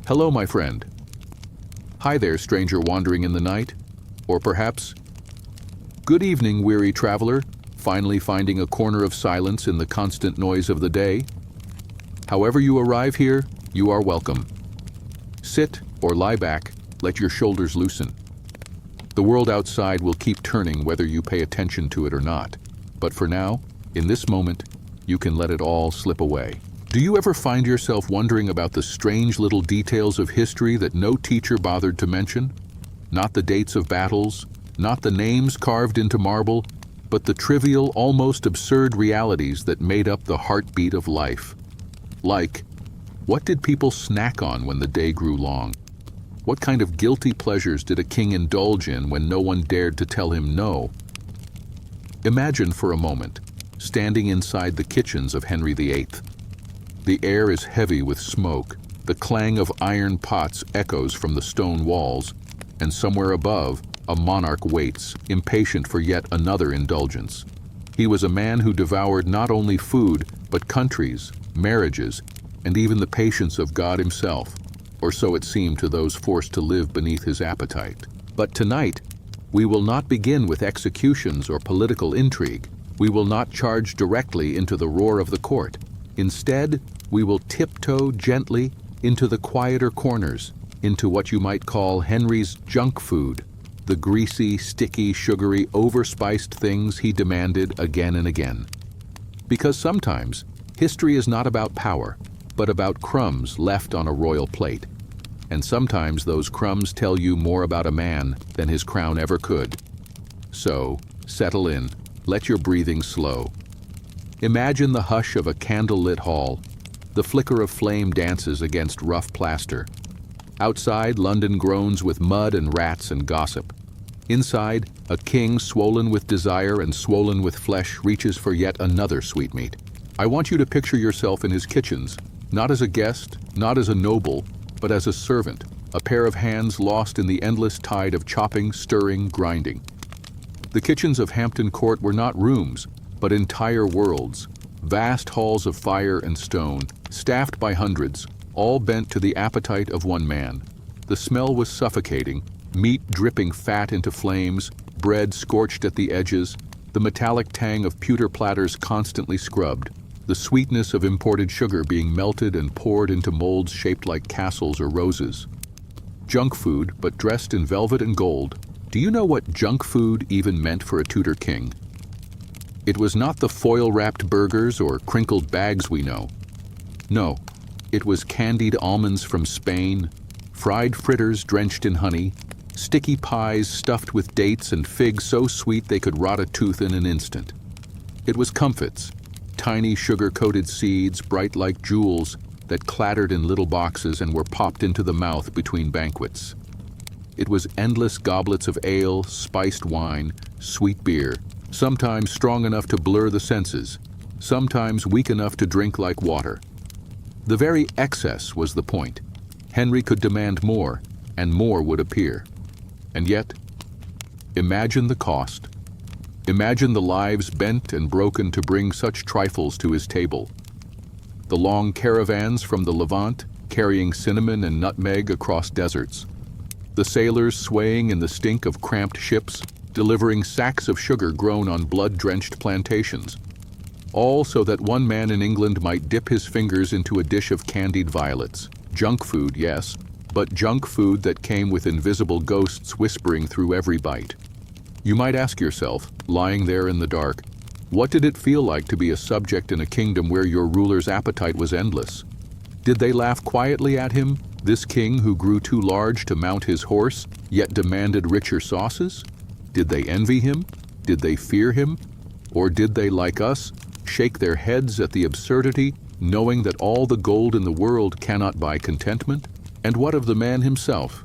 Hello, my friend. Hi there, stranger wandering in the night. Or perhaps, good evening, weary traveler, finally finding a corner of silence in the constant noise of the day. However you arrive here, you are welcome. Sit or lie back, let your shoulders loosen. The world outside will keep turning whether you pay attention to it or not. But for now, in this moment, you can let it all slip away. Do you ever find yourself wondering about the strange little details of history that no teacher bothered to mention? Not the dates of battles, not the names carved into marble, but the trivial, almost absurd realities that made up the heartbeat of life. Like, what did people snack on when the day grew long? What kind of guilty pleasures did a king indulge in when no one dared to tell him no? Imagine for a moment, standing inside the kitchens of Henry VIII. The air is heavy with smoke, the clang of iron pots echoes from the stone walls, and somewhere above, a monarch waits, impatient for yet another indulgence. He was a man who devoured not only food, but countries, marriages, and even the patience of God himself, or so it seemed to those forced to live beneath his appetite. But tonight, we will not begin with executions or political intrigue. We will not charge directly into the roar of the court. Instead, we will tiptoe gently into the quieter corners, into what you might call Henry's junk food, the greasy, sticky, sugary, overspiced things he demanded again and again. Because sometimes, history is not about power, but about crumbs left on a royal plate. And sometimes those crumbs tell you more about a man than his crown ever could. So, settle in, let your breathing slow. Imagine the hush of a candle-lit hall. The flicker of flame dances against rough plaster. Outside, London groans with mud and rats and gossip. Inside, a king swollen with desire and swollen with flesh reaches for yet another sweetmeat. I want you to picture yourself in his kitchens, not as a guest, not as a noble, but as a servant, a pair of hands lost in the endless tide of chopping, stirring, grinding. The kitchens of Hampton Court were not rooms, but entire worlds, vast halls of fire and stone, staffed by hundreds, all bent to the appetite of one man. The smell was suffocating, meat dripping fat into flames, bread scorched at the edges, the metallic tang of pewter platters constantly scrubbed, the sweetness of imported sugar being melted and poured into molds shaped like castles or roses. Junk food, but dressed in velvet and gold. Do you know what junk food even meant for a Tudor king? It was not the foil-wrapped burgers or crinkled bags we know. No, it was candied almonds from Spain, fried fritters drenched in honey, sticky pies stuffed with dates and figs so sweet they could rot a tooth in an instant. It was comfits, tiny sugar-coated seeds bright like jewels that clattered in little boxes and were popped into the mouth between banquets. It was endless goblets of ale, spiced wine, sweet beer, sometimes strong enough to blur the senses, sometimes weak enough to drink like water. The very excess was the point. Henry could demand more, and more would appear. And yet, imagine the cost. Imagine the lives bent and broken to bring such trifles to his table. The long caravans from the Levant, carrying cinnamon and nutmeg across deserts. The sailors swaying in the stink of cramped ships, delivering sacks of sugar grown on blood-drenched plantations. All so that one man in England might dip his fingers into a dish of candied violets. Junk food, yes, but junk food that came with invisible ghosts whispering through every bite. You might ask yourself, lying there in the dark, what did it feel like to be a subject in a kingdom where your ruler's appetite was endless? Did they laugh quietly at him, this king who grew too large to mount his horse, yet demanded richer sauces? Did they envy him? Did they fear him? Or did they, like us, shake their heads at the absurdity, knowing that all the gold in the world cannot buy contentment? And what of the man himself?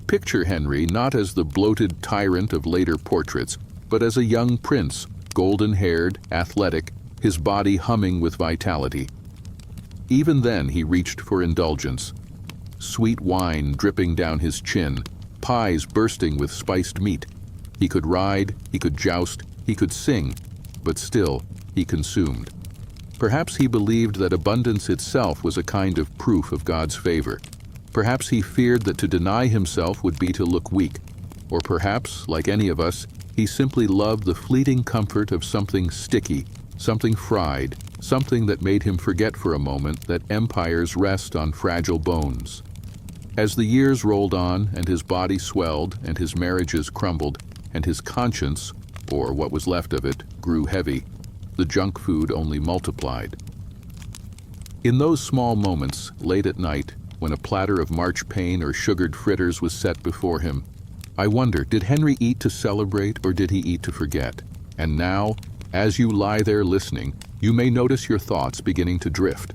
Picture Henry not as the bloated tyrant of later portraits, but as a young prince, golden-haired, athletic, his body humming with vitality. Even then he reached for indulgence. Sweet wine dripping down his chin, pies bursting with spiced meat. He could ride, he could joust, he could sing, but still he consumed. Perhaps he believed that abundance itself was a kind of proof of God's favor. Perhaps he feared that to deny himself would be to look weak. Or perhaps, like any of us, he simply loved the fleeting comfort of something sticky, something fried, something that made him forget for a moment that empires rest on fragile bones. As the years rolled on and his body swelled and his marriages crumbled and his conscience, or what was left of it, grew heavy, the junk food only multiplied. In those small moments, late at night, when a platter of marchpane or sugared fritters was set before him, I wonder, did Henry eat to celebrate or did he eat to forget? And now, as you lie there listening, you may notice your thoughts beginning to drift.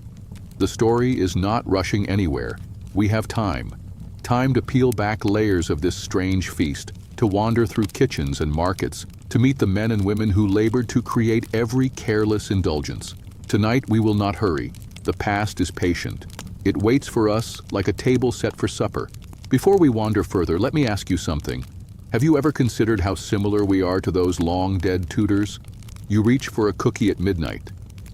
The story is not rushing anywhere. We have time. Time to peel back layers of this strange feast, to wander through kitchens and markets, to meet the men and women who labored to create every careless indulgence. Tonight we will not hurry. The past is patient. It waits for us like a table set for supper. Before we wander further, let me ask you something. Have you ever considered how similar we are to those long-dead Tudors? You reach for a cookie at midnight.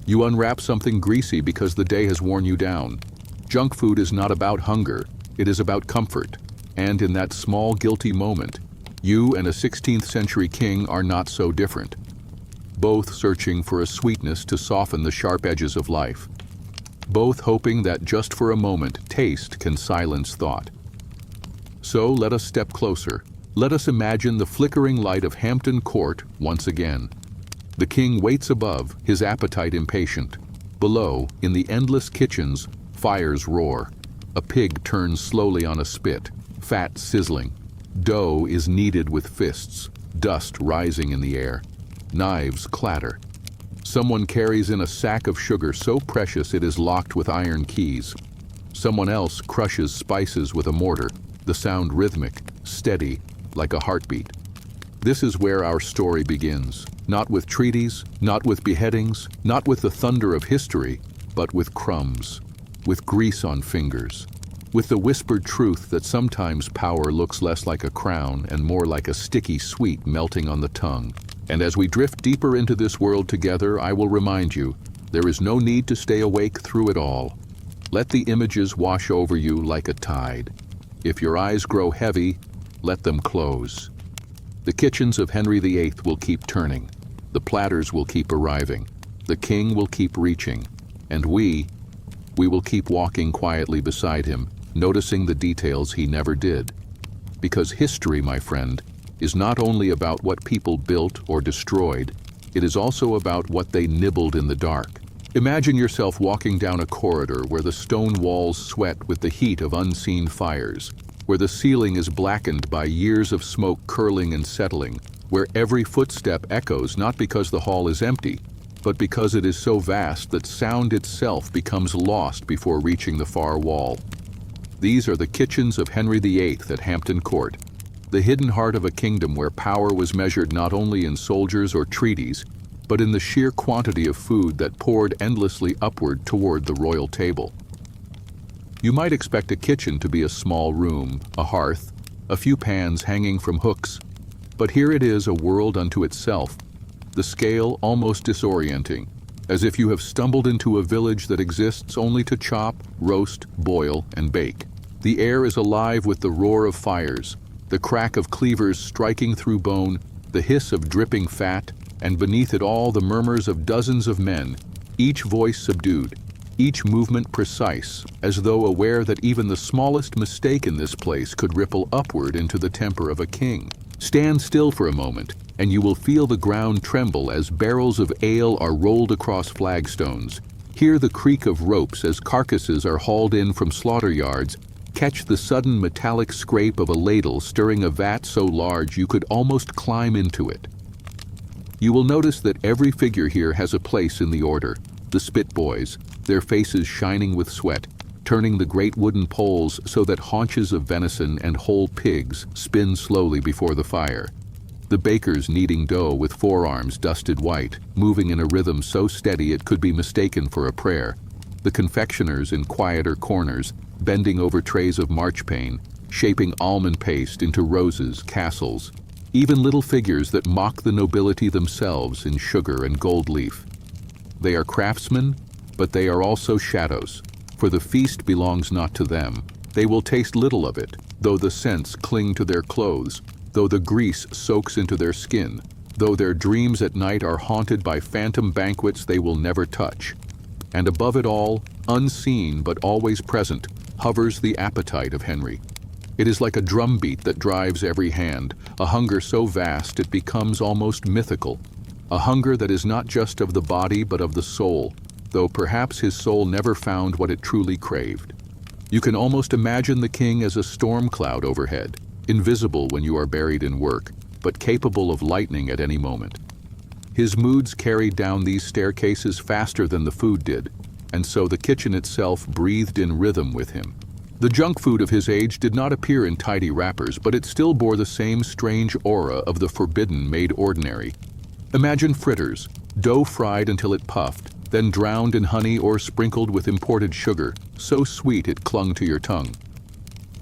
You unwrap something greasy because the day has worn you down. Junk food is not about hunger, it is about comfort. And in that small guilty moment, you and a 16th century king are not so different. Both searching for a sweetness to soften the sharp edges of life. Both hoping that just for a moment, taste can silence thought. So let us step closer. Let us imagine the flickering light of Hampton Court once again. The king waits above, his appetite impatient. Below, in the endless kitchens, fires roar. A pig turns slowly on a spit, fat sizzling. Dough is kneaded with fists, dust rising in the air. Knives clatter. Someone carries in a sack of sugar so precious it is locked with iron keys. Someone else crushes spices with a mortar, the sound rhythmic, steady, like a heartbeat. This is where our story begins, not with treaties, not with beheadings, not with the thunder of history, but with crumbs, with grease on fingers, with the whispered truth that sometimes power looks less like a crown and more like a sticky sweet melting on the tongue. And as we drift deeper into this world together, I will remind you, there is no need to stay awake through it all. Let the images wash over you like a tide. If your eyes grow heavy, let them close. The kitchens of Henry VIII will keep turning. The platters will keep arriving. The king will keep reaching. And we will keep walking quietly beside him, noticing the details he never did. Because history, my friend, is not only about what people built or destroyed, it is also about what they nibbled in the dark. Imagine yourself walking down a corridor where the stone walls sweat with the heat of unseen fires, where the ceiling is blackened by years of smoke curling and settling, where every footstep echoes not because the hall is empty, but because it is so vast that sound itself becomes lost before reaching the far wall. These are the kitchens of Henry VIII at Hampton Court, the hidden heart of a kingdom where power was measured not only in soldiers or treaties, but in the sheer quantity of food that poured endlessly upward toward the royal table. You might expect a kitchen to be a small room, a hearth, a few pans hanging from hooks, but here it is, a world unto itself, the scale almost disorienting, as if you have stumbled into a village that exists only to chop, roast, boil, and bake. The air is alive with the roar of fires, the crack of cleavers striking through bone, the hiss of dripping fat, and beneath it all the murmurs of dozens of men, each voice subdued, each movement precise, as though aware that even the smallest mistake in this place could ripple upward into the temper of a king. Stand still for a moment, and you will feel the ground tremble as barrels of ale are rolled across flagstones. Hear the creak of ropes as carcasses are hauled in from slaughter yards. Catch the sudden metallic scrape of a ladle stirring a vat so large you could almost climb into it. You will notice that every figure here has a place in the order. The spit boys, their faces shining with sweat, turning the great wooden poles so that haunches of venison and whole pigs spin slowly before the fire. The bakers kneading dough with forearms dusted white, moving in a rhythm so steady it could be mistaken for a prayer. The confectioners in quieter corners, bending over trays of marchpane, shaping almond paste into roses, castles. Even little figures that mock the nobility themselves in sugar and gold leaf. They are craftsmen, but they are also shadows, for the feast belongs not to them. They will taste little of it, though the scents cling to their clothes, though the grease soaks into their skin, though their dreams at night are haunted by phantom banquets they will never touch. And above it all, unseen but always present, hovers the appetite of Henry. It is like a drumbeat that drives every hand, a hunger so vast it becomes almost mythical, a hunger that is not just of the body but of the soul, though perhaps his soul never found what it truly craved. You can almost imagine the king as a storm cloud overhead, invisible when you are buried in work, but capable of lightning at any moment. His moods carried down these staircases faster than the food did, and so the kitchen itself breathed in rhythm with him. The junk food of his age did not appear in tidy wrappers, but it still bore the same strange aura of the forbidden made ordinary. Imagine fritters, dough fried until it puffed, then drowned in honey or sprinkled with imported sugar, so sweet it clung to your tongue.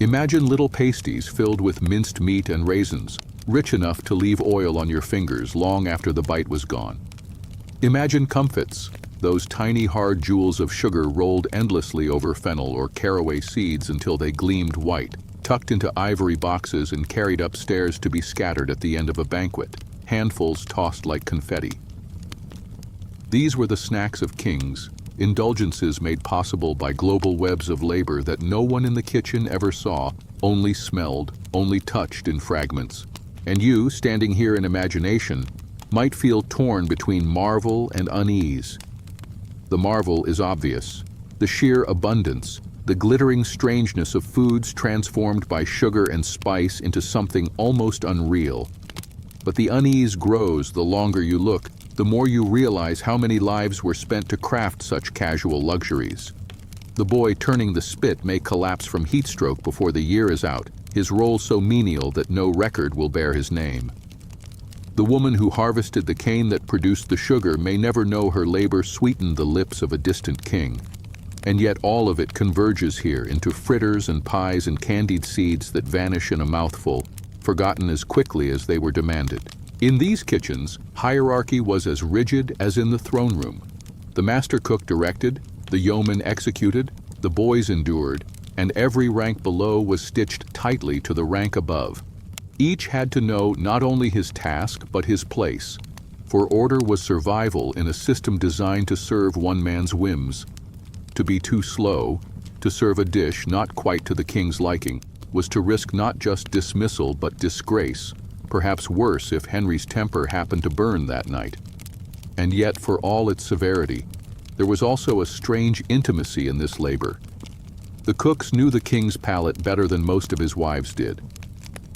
Imagine little pasties filled with minced meat and raisins, rich enough to leave oil on your fingers long after the bite was gone. Imagine comfits, those tiny hard jewels of sugar rolled endlessly over fennel or caraway seeds until they gleamed white, tucked into ivory boxes and carried upstairs to be scattered at the end of a banquet, handfuls tossed like confetti. These were the snacks of kings, indulgences made possible by global webs of labor that no one in the kitchen ever saw, only smelled, only touched in fragments. And you, standing here in imagination, might feel torn between marvel and unease. The marvel is obvious, the sheer abundance, the glittering strangeness of foods transformed by sugar and spice into something almost unreal. But the unease grows the longer you look, the more you realize how many lives were spent to craft such casual luxuries. The boy turning the spit may collapse from heat stroke before the year is out, his role so menial that no record will bear his name. The woman who harvested the cane that produced the sugar may never know her labor sweetened the lips of a distant king. And yet all of it converges here into fritters and pies and candied seeds that vanish in a mouthful, forgotten as quickly as they were demanded. In these kitchens, hierarchy was as rigid as in the throne room. The master cook directed, the yeoman executed, the boys endured, and every rank below was stitched tightly to the rank above. Each had to know not only his task but his place, for order was survival in a system designed to serve one man's whims. To be too slow, to serve a dish not quite to the king's liking, was to risk not just dismissal but disgrace, perhaps worse if Henry's temper happened to burn that night. And yet, for all its severity, there was also a strange intimacy in this labor. The cooks knew the king's palate better than most of his wives did.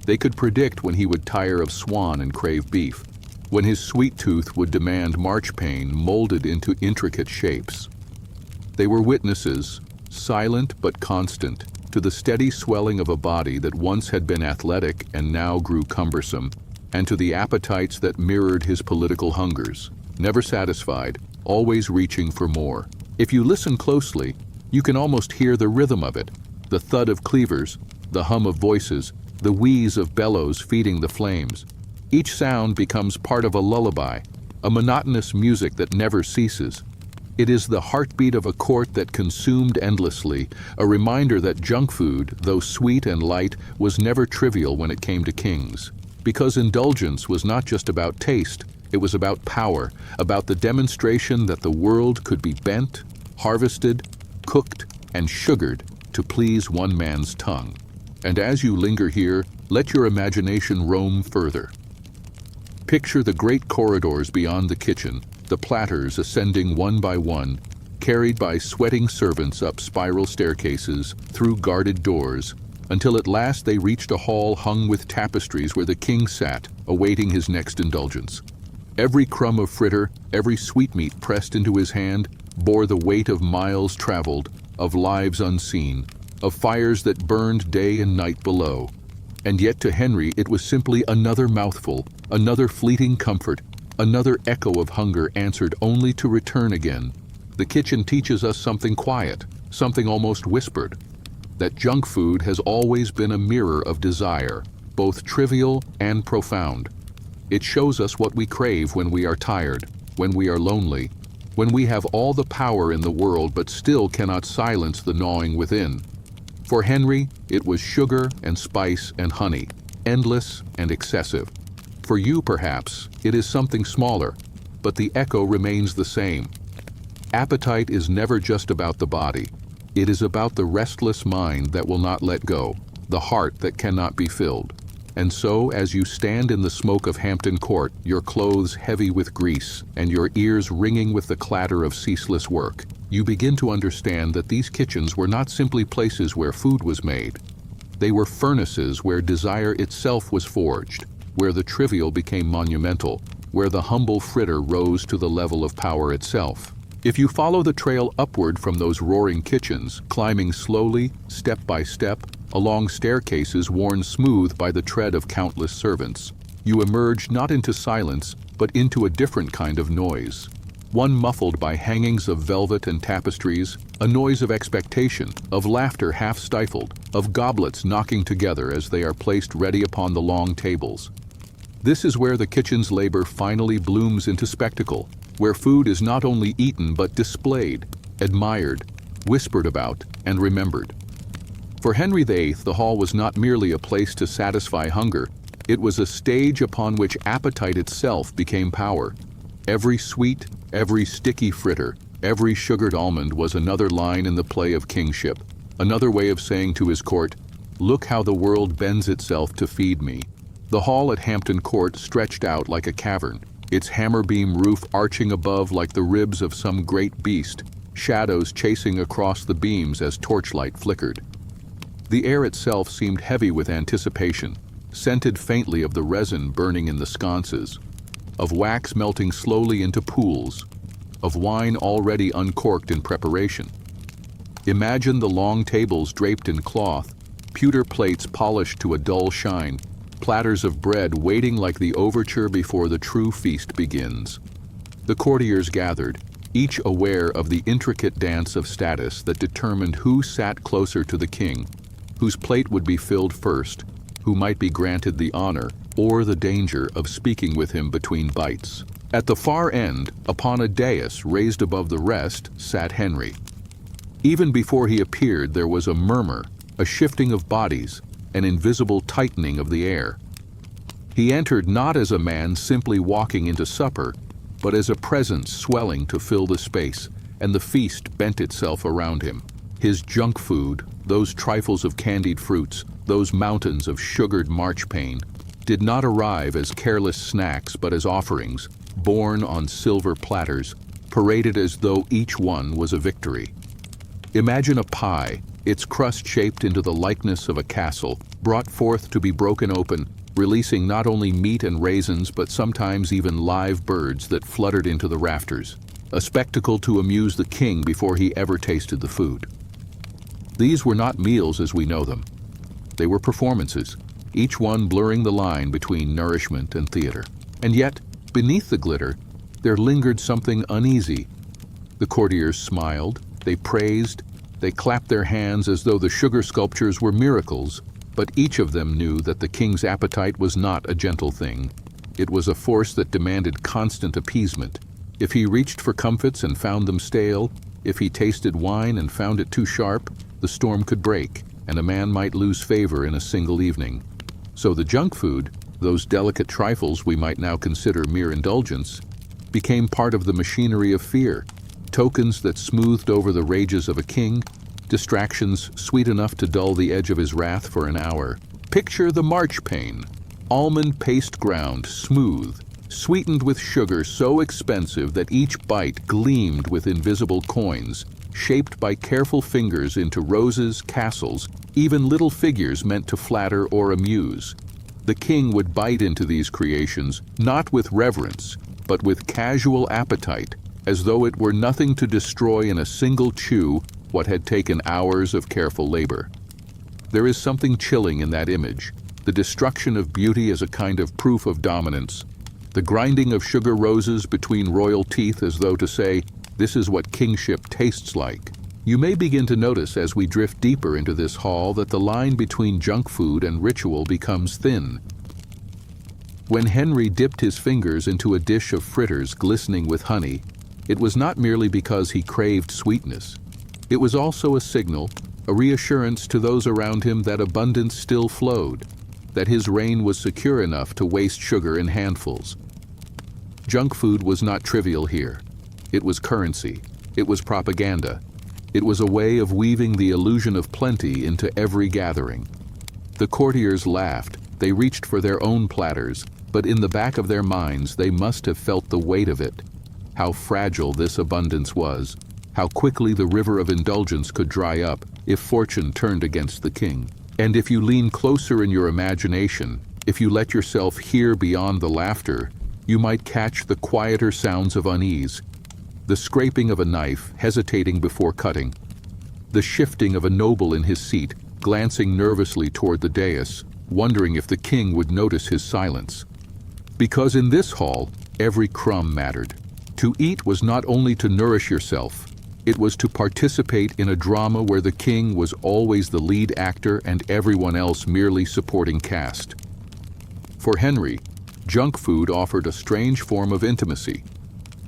They could predict when he would tire of swan and crave beef, when his sweet tooth would demand marchpane molded into intricate shapes. They were witnesses, silent but constant, to the steady swelling of a body that once had been athletic and now grew cumbersome, and to the appetites that mirrored his political hungers, never satisfied, always reaching for more. If you listen closely, you can almost hear the rhythm of it, the thud of cleavers, the hum of voices, the wheeze of bellows feeding the flames. Each sound becomes part of a lullaby, a monotonous music that never ceases. It is the heartbeat of a court that consumed endlessly, a reminder that junk food, though sweet and light, was never trivial when it came to kings. Because indulgence was not just about taste, it was about power, about the demonstration that the world could be bent, harvested, cooked, and sugared to please one man's tongue. And as you linger here, let your imagination roam further. Picture the great corridors beyond the kitchen, the platters ascending one by one, carried by sweating servants up spiral staircases, through guarded doors, until at last they reached a hall hung with tapestries where the king sat, awaiting his next indulgence. Every crumb of fritter, every sweetmeat pressed into his hand, bore the weight of miles traveled, of lives unseen, of fires that burned day and night below. And yet to Henry it was simply another mouthful, another fleeting comfort, another echo of hunger answered only to return again. The kitchen teaches us something quiet, something almost whispered, that junk food has always been a mirror of desire, both trivial and profound. It shows us what we crave when we are tired, when we are lonely, when we have all the power in the world but still cannot silence the gnawing within. For Henry, it was sugar and spice and honey, endless and excessive. For you, perhaps, it is something smaller, but the echo remains the same. Appetite is never just about the body. It is about the restless mind that will not let go, the heart that cannot be filled. And so, as you stand in the smoke of Hampton Court, your clothes heavy with grease and your ears ringing with the clatter of ceaseless work, you begin to understand that these kitchens were not simply places where food was made. They were furnaces where desire itself was forged, where the trivial became monumental, where the humble fritter rose to the level of power itself. If you follow the trail upward from those roaring kitchens, climbing slowly, step by step, along staircases worn smooth by the tread of countless servants, you emerge not into silence, but into a different kind of noise. One muffled by hangings of velvet and tapestries, a noise of expectation, of laughter half stifled, of goblets knocking together as they are placed ready upon the long tables. This is where the kitchen's labor finally blooms into spectacle, where food is not only eaten but displayed, admired, whispered about, and remembered. For Henry VIII, the hall was not merely a place to satisfy hunger, it was a stage upon which appetite itself became power. Every sweet, every sticky fritter, every sugared almond was another line in the play of kingship, another way of saying to his court, "Look how the world bends itself to feed me." The hall at Hampton Court stretched out like a cavern, its hammer-beam roof arching above like the ribs of some great beast, shadows chasing across the beams as torchlight flickered. The air itself seemed heavy with anticipation, scented faintly of the resin burning in the sconces, of wax melting slowly into pools, of wine already uncorked in preparation. Imagine the long tables draped in cloth, pewter plates polished to a dull shine, platters of bread waiting like the overture before the true feast begins. The courtiers gathered, each aware of the intricate dance of status that determined who sat closer to the king, whose plate would be filled first, who might be granted the honor or the danger of speaking with him between bites. At the far end, upon a dais raised above the rest, sat Henry. Even before he appeared, there was a murmur, a shifting of bodies, an invisible tightening of the air. He entered not as a man simply walking into supper, but as a presence swelling to fill the space, and the feast bent itself around him. His junk food, those trifles of candied fruits, those mountains of sugared marchpane, did not arrive as careless snacks but as offerings, borne on silver platters, paraded as though each one was a victory. Imagine a pie, its crust shaped into the likeness of a castle, brought forth to be broken open, releasing not only meat and raisins but sometimes even live birds that fluttered into the rafters, a spectacle to amuse the king before he ever tasted the food. These were not meals as we know them. They were performances, each one blurring the line between nourishment and theater. And yet, beneath the glitter, there lingered something uneasy. The courtiers smiled, they praised, they clapped their hands as though the sugar sculptures were miracles, but each of them knew that the king's appetite was not a gentle thing. It was a force that demanded constant appeasement. If he reached for comfits and found them stale, if he tasted wine and found it too sharp, the storm could break, and a man might lose favor in a single evening. So the junk food, those delicate trifles we might now consider mere indulgence, became part of the machinery of fear, tokens that smoothed over the rages of a king, distractions sweet enough to dull the edge of his wrath for an hour. Picture the marchpane, almond paste ground, smooth, sweetened with sugar so expensive that each bite gleamed with invisible coins, shaped by careful fingers into roses, castles, even little figures meant to flatter or amuse. The king would bite into these creations, not with reverence, but with casual appetite, as though it were nothing to destroy in a single chew what had taken hours of careful labor. There is something chilling in that image, the destruction of beauty as a kind of proof of dominance, the grinding of sugar roses between royal teeth as though to say, "This is what kingship tastes like." You may begin to notice as we drift deeper into this hall that the line between junk food and ritual becomes thin. When Henry dipped his fingers into a dish of fritters glistening with honey, it was not merely because he craved sweetness. It was also a signal, a reassurance to those around him that abundance still flowed, that his reign was secure enough to waste sugar in handfuls. Junk food was not trivial here. It was currency. It was propaganda. It was a way of weaving the illusion of plenty into every gathering. The courtiers laughed. They reached for their own platters, but in the back of their minds they must have felt the weight of it. How fragile this abundance was. How quickly the river of indulgence could dry up if fortune turned against the king. And if you lean closer in your imagination, if you let yourself hear beyond the laughter, you might catch the quieter sounds of unease. The scraping of a knife, hesitating before cutting. The shifting of a noble in his seat, glancing nervously toward the dais, wondering if the king would notice his silence. Because in this hall, every crumb mattered. To eat was not only to nourish yourself, it was to participate in a drama where the king was always the lead actor and everyone else merely supporting cast. For Henry, junk food offered a strange form of intimacy.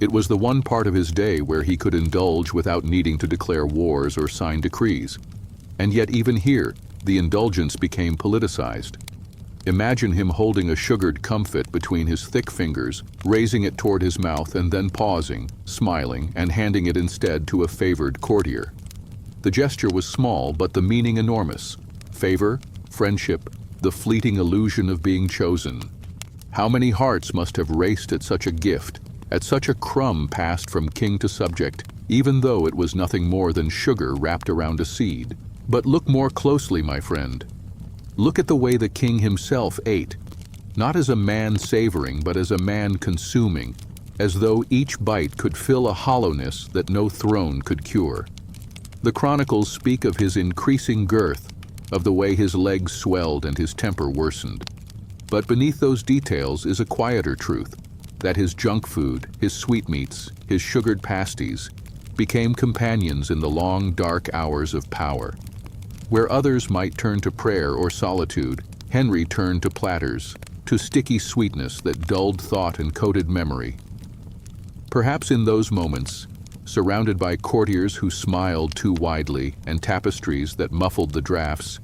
It was the one part of his day where he could indulge without needing to declare wars or sign decrees. And yet even here, the indulgence became politicized. Imagine him holding a sugared comfit between his thick fingers, raising it toward his mouth and then pausing, smiling, and handing it instead to a favored courtier. The gesture was small, but the meaning enormous. Favor, friendship, the fleeting illusion of being chosen. How many hearts must have raced at such a gift, at such a crumb passed from king to subject, even though it was nothing more than sugar wrapped around a seed. But look more closely, my friend. Look at the way the king himself ate, not as a man savoring, but as a man consuming, as though each bite could fill a hollowness that no throne could cure. The chronicles speak of his increasing girth, of the way his legs swelled and his temper worsened. But beneath those details is a quieter truth, that his junk food, his sweetmeats, his sugared pasties, became companions in the long, dark hours of power. Where others might turn to prayer or solitude, Henry turned to platters, to sticky sweetness that dulled thought and coated memory. Perhaps in those moments, surrounded by courtiers who smiled too widely and tapestries that muffled the draughts,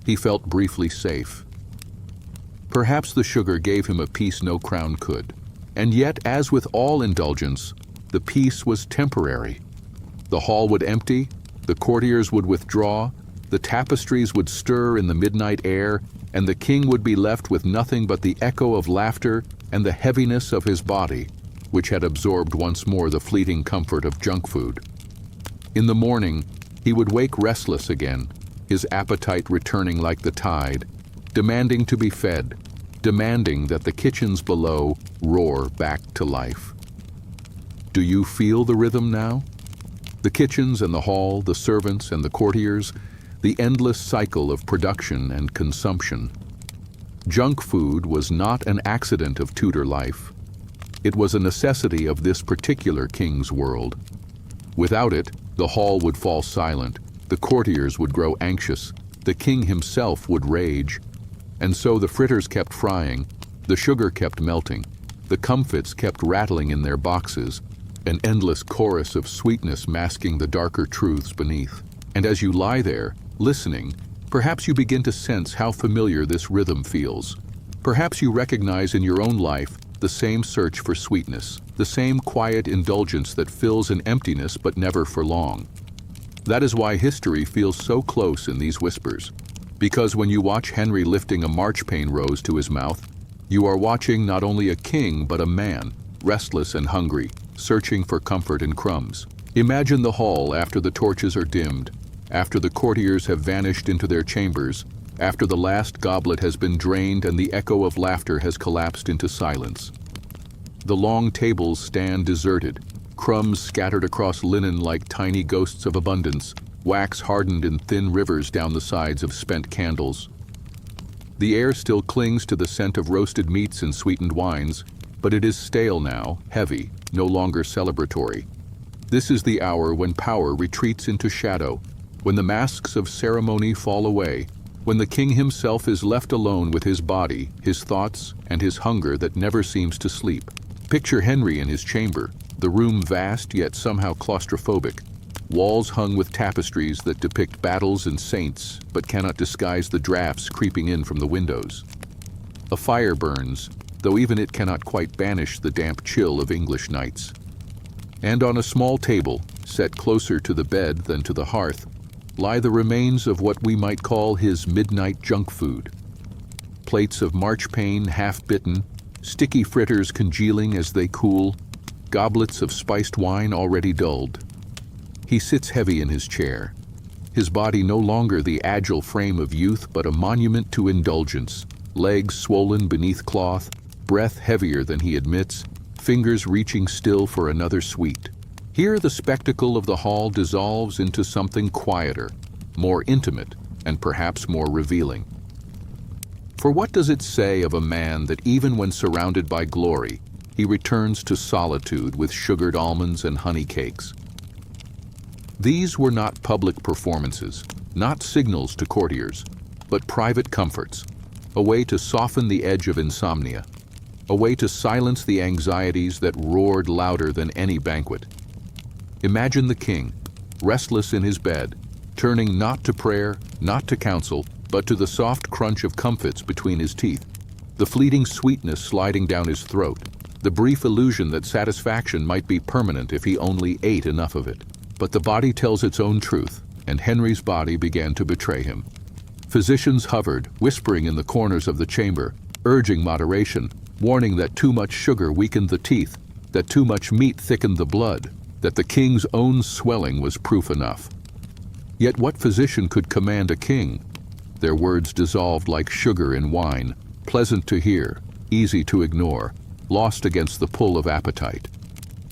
he felt briefly safe. Perhaps the sugar gave him a peace no crown could. And yet, as with all indulgence, the peace was temporary. The hall would empty, the courtiers would withdraw, the tapestries would stir in the midnight air, and the king would be left with nothing but the echo of laughter and the heaviness of his body, which had absorbed once more the fleeting comfort of junk food. In the morning, he would wake restless again, his appetite returning like the tide, demanding to be fed, demanding that the kitchens below roar back to life. Do you feel the rhythm now? The kitchens and the hall, the servants and the courtiers, the endless cycle of production and consumption. Junk food was not an accident of Tudor life. It was a necessity of this particular king's world. Without it, the hall would fall silent, the courtiers would grow anxious, the king himself would rage. And so the fritters kept frying, the sugar kept melting, the comfits kept rattling in their boxes, an endless chorus of sweetness masking the darker truths beneath. And as you lie there, listening, perhaps you begin to sense how familiar this rhythm feels. Perhaps you recognize in your own life the same search for sweetness, the same quiet indulgence that fills an emptiness but never for long. That is why history feels so close in these whispers. Because when you watch Henry lifting a marchpane rose to his mouth, you are watching not only a king but a man, restless and hungry, searching for comfort in crumbs. Imagine the hall after the torches are dimmed, after the courtiers have vanished into their chambers, after the last goblet has been drained and the echo of laughter has collapsed into silence. The long tables stand deserted, crumbs scattered across linen like tiny ghosts of abundance, wax hardened in thin rivers down the sides of spent candles. The air still clings to the scent of roasted meats and sweetened wines, but it is stale now, heavy, no longer celebratory. This is the hour when power retreats into shadow, when the masks of ceremony fall away, when the king himself is left alone with his body, his thoughts, and his hunger that never seems to sleep. Picture Henry in his chamber, the room vast yet somehow claustrophobic. walls hung with tapestries that depict battles and saints but cannot disguise the drafts creeping in from the windows. A fire burns, though even it cannot quite banish the damp chill of English nights. And on a small table, set closer to the bed than to the hearth, lie the remains of what we might call his midnight junk food. Plates of marchpane half-bitten, sticky fritters congealing as they cool, goblets of spiced wine already dulled. He sits heavy in his chair, his body no longer the agile frame of youth but a monument to indulgence, legs swollen beneath cloth, breath heavier than he admits, fingers reaching still for another sweet. Here the spectacle of the hall dissolves into something quieter, more intimate, and perhaps more revealing. For what does it say of a man that even when surrounded by glory, he returns to solitude with sugared almonds and honey cakes? These were not public performances, not signals to courtiers, but private comforts, a way to soften the edge of insomnia, a way to silence the anxieties that roared louder than any banquet. Imagine the king, restless in his bed, turning not to prayer, not to counsel, but to the soft crunch of comfits between his teeth, the fleeting sweetness sliding down his throat, the brief illusion that satisfaction might be permanent if he only ate enough of it. But the body tells its own truth, and Henry's body began to betray him. Physicians hovered, whispering in the corners of the chamber, urging moderation, warning that too much sugar weakened the teeth, that too much meat thickened the blood, that the king's own swelling was proof enough. Yet what physician could command a king? Their words dissolved like sugar in wine, pleasant to hear, easy to ignore, lost against the pull of appetite.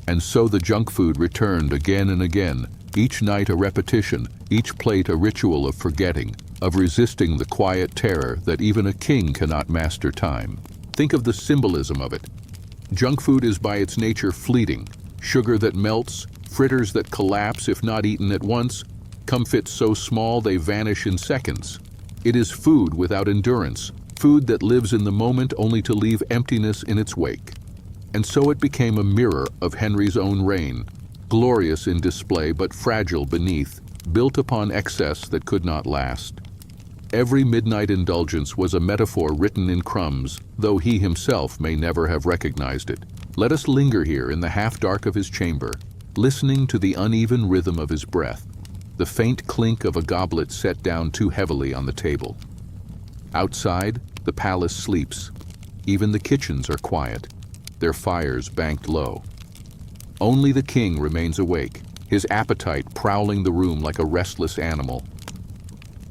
And so the junk food returned again and again, each night a repetition, each plate a ritual of forgetting, of resisting the quiet terror that even a king cannot master time. Think of the symbolism of it. Junk food is by its nature fleeting, sugar that melts, fritters that collapse if not eaten at once, comfits so small they vanish in seconds. It is food without endurance, food that lives in the moment only to leave emptiness in its wake. And so it became a mirror of Henry's own reign, glorious in display but fragile beneath, built upon excess that could not last. Every midnight indulgence was a metaphor written in crumbs, though he himself may never have recognized it. Let us linger here in the half-dark of his chamber, listening to the uneven rhythm of his breath, the faint clink of a goblet set down too heavily on the table. Outside, the palace sleeps. Even the kitchens are quiet, their fires banked low. Only the king remains awake, his appetite prowling the room like a restless animal.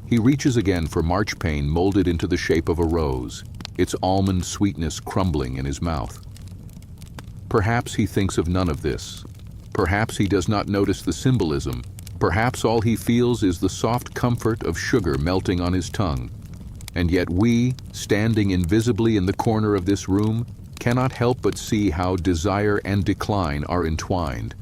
He reaches again for marchpane molded into the shape of a rose, its almond sweetness crumbling in his mouth. Perhaps he thinks of none of this. Perhaps he does not notice the symbolism. Perhaps all he feels is the soft comfort of sugar melting on his tongue. And yet we, standing invisibly in the corner of this room, cannot help but see how desire and decline are entwined,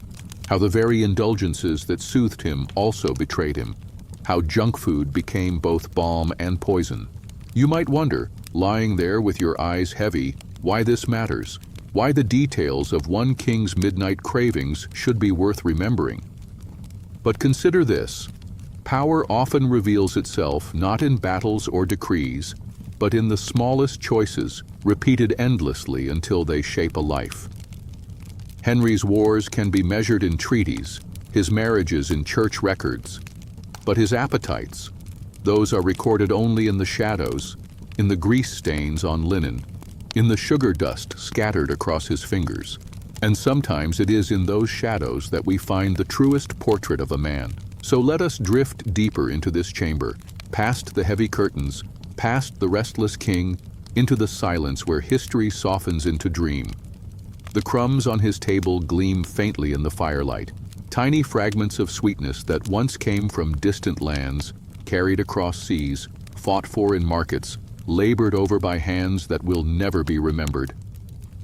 how the very indulgences that soothed him also betrayed him, how junk food became both balm and poison. You might wonder, lying there with your eyes heavy, why this matters, why the details of one king's midnight cravings should be worth remembering. But consider this: power often reveals itself not in battles or decrees, but in the smallest choices, repeated endlessly until they shape a life. Henry's wars can be measured in treaties, his marriages in church records, but his appetites, those are recorded only in the shadows, in the grease stains on linen, in the sugar dust scattered across his fingers. And sometimes it is in those shadows that we find the truest portrait of a man. So let us drift deeper into this chamber, past the heavy curtains, past the restless king, into the silence where history softens into dream. The crumbs on his table gleam faintly in the firelight, tiny fragments of sweetness that once came from distant lands, carried across seas, fought for in markets, labored over by hands that will never be remembered.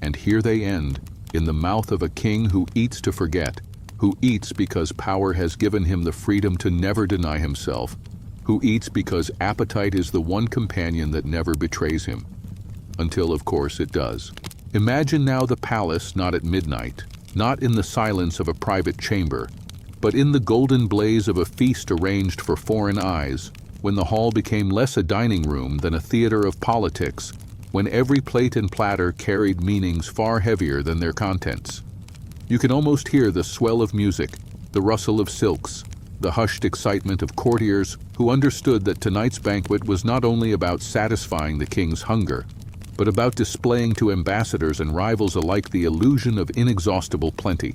And here they end, in the mouth of a king who eats to forget, who eats because power has given him the freedom to never deny himself, who eats because appetite is the one companion that never betrays him. Until, of course, it does. Imagine now the palace not at midnight, not in the silence of a private chamber, But in the golden blaze of a feast arranged for foreign eyes, when the hall became less a dining room than a theater of politics, when every plate and platter carried meanings far heavier than their contents, you can almost hear the swell of music, the rustle of silks, the hushed excitement of courtiers who understood that tonight's banquet was not only about satisfying the king's hunger, but about displaying to ambassadors and rivals alike the illusion of inexhaustible plenty.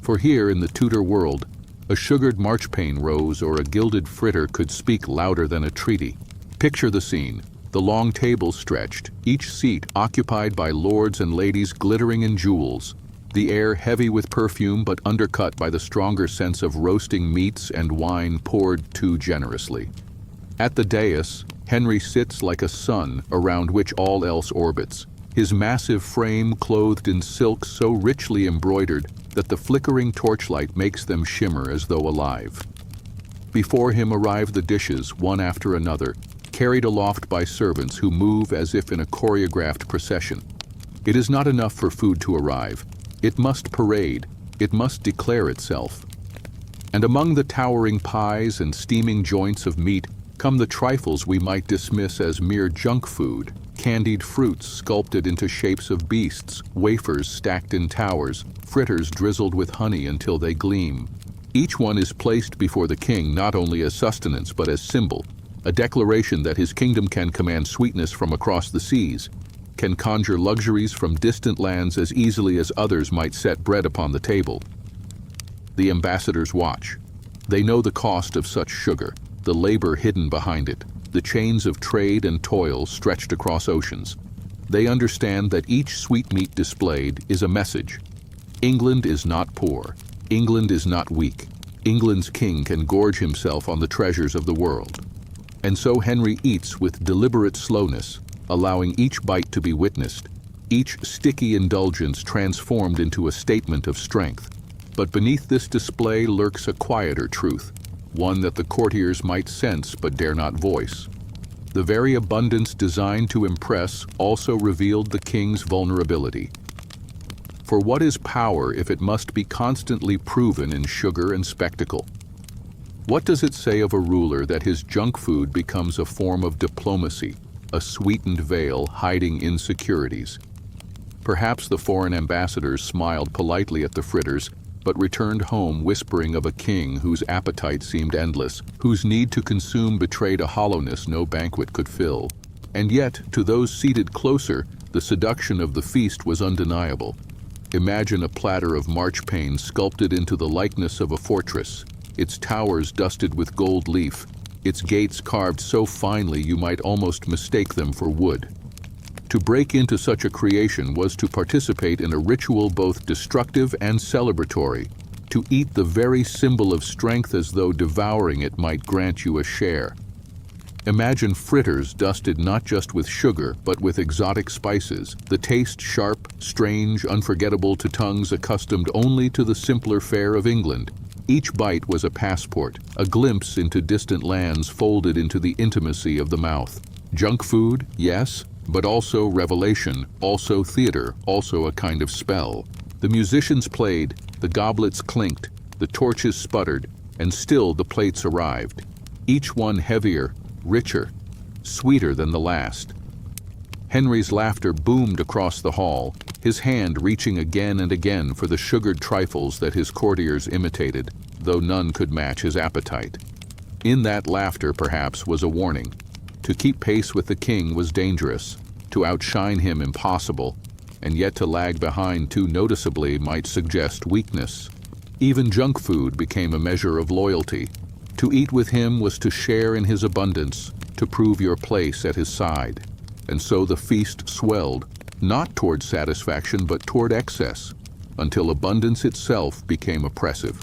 For here in the Tudor world, a sugared marchpane rose or a gilded fritter could speak louder than a treaty. Picture the scene, the long tables stretched, each seat occupied by lords and ladies glittering in jewels, the air heavy with perfume but undercut by the stronger sense of roasting meats and wine poured too generously. At the dais, Henry sits like a sun around which all else orbits, his massive frame clothed in silk so richly embroidered that the flickering torchlight makes them shimmer as though alive. Before him arrive the dishes, one after another, carried aloft by servants who move as if in a choreographed procession. It is not enough for food to arrive. It must parade, it must declare itself. And among the towering pies and steaming joints of meat come the trifles we might dismiss as mere junk food, candied fruits sculpted into shapes of beasts, wafers stacked in towers, fritters drizzled with honey until they gleam. Each one is placed before the king not only as sustenance but as symbol, a declaration that his kingdom can command sweetness from across the seas, can conjure luxuries from distant lands as easily as others might set bread upon the table. The ambassadors watch. They know the cost of such sugar, the labor hidden behind it, the chains of trade and toil stretched across oceans. They understand that each sweetmeat displayed is a message. England is not poor. England is not weak. England's king can gorge himself on the treasures of the world. And so Henry eats with deliberate slowness, allowing each bite to be witnessed, each sticky indulgence transformed into a statement of strength. But beneath this display lurks a quieter truth, one that the courtiers might sense but dare not voice. The very abundance designed to impress also revealed the king's vulnerability. For what is power if it must be constantly proven in sugar and spectacle? What does it say of a ruler that his junk food becomes a form of diplomacy, a sweetened veil hiding insecurities? Perhaps the foreign ambassadors smiled politely at the fritters, but returned home whispering of a king whose appetite seemed endless, whose need to consume betrayed a hollowness no banquet could fill. And yet, to those seated closer, the seduction of the feast was undeniable. Imagine a platter of marchpane sculpted into the likeness of a fortress, its towers dusted with gold leaf, its gates carved so finely you might almost mistake them for wood. To break into such a creation was to participate in a ritual both destructive and celebratory, to eat the very symbol of strength as though devouring it might grant you a share. Imagine fritters dusted not just with sugar but with exotic spices, the taste sharp, strange, unforgettable to tongues accustomed only to the simpler fare of England. Each bite was a passport, a glimpse into distant lands folded into the intimacy of the mouth. Junk food, yes, but also revelation, also theater, also a kind of spell. The musicians played, the goblets clinked, the torches sputtered, and still the plates arrived, each one heavier, richer, sweeter than the last. Henry's laughter boomed across the hall, his hand reaching again and again for the sugared trifles that his courtiers imitated, though none could match his appetite. In that laughter, perhaps, was a warning. To keep pace with the king was dangerous, to outshine him impossible, and yet to lag behind too noticeably might suggest weakness. Even junk food became a measure of loyalty. To eat with him was to share in his abundance, to prove your place at his side. And so the feast swelled, not toward satisfaction but toward excess, until abundance itself became oppressive.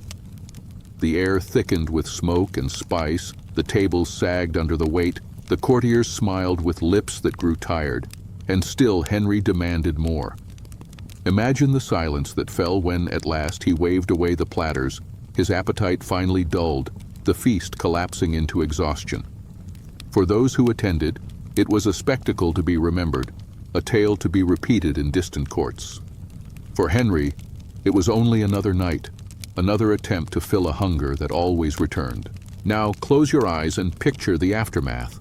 The air thickened with smoke and spice, the tables sagged under the weight, the courtiers smiled with lips that grew tired, and still Henry demanded more. Imagine the silence that fell when, at last, he waved away the platters, his appetite finally dulled, the feast collapsing into exhaustion. For those who attended, it was a spectacle to be remembered, a tale to be repeated in distant courts. For Henry, it was only another night, another attempt to fill a hunger that always returned. Now close your eyes and picture the aftermath.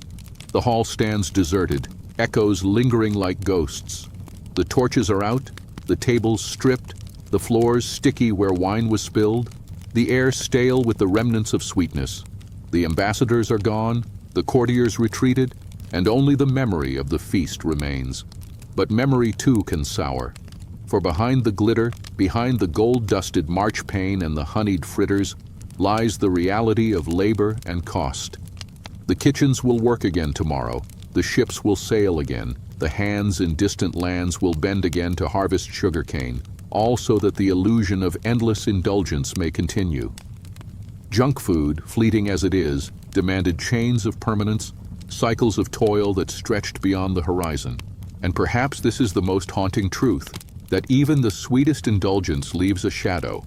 The hall stands deserted, echoes lingering like ghosts. The torches are out, the tables stripped, the floors sticky where wine was spilled, the air stale with the remnants of sweetness. The ambassadors are gone, the courtiers retreated, and only the memory of the feast remains. But memory too can sour. For behind the glitter, behind the gold-dusted marchpane and the honeyed fritters, lies the reality of labor and cost. The kitchens will work again tomorrow, the ships will sail again, the hands in distant lands will bend again to harvest sugarcane, all so that the illusion of endless indulgence may continue. Junk food, fleeting as it is, demanded chains of permanence, cycles of toil that stretched beyond the horizon. And perhaps this is the most haunting truth, that even the sweetest indulgence leaves a shadow.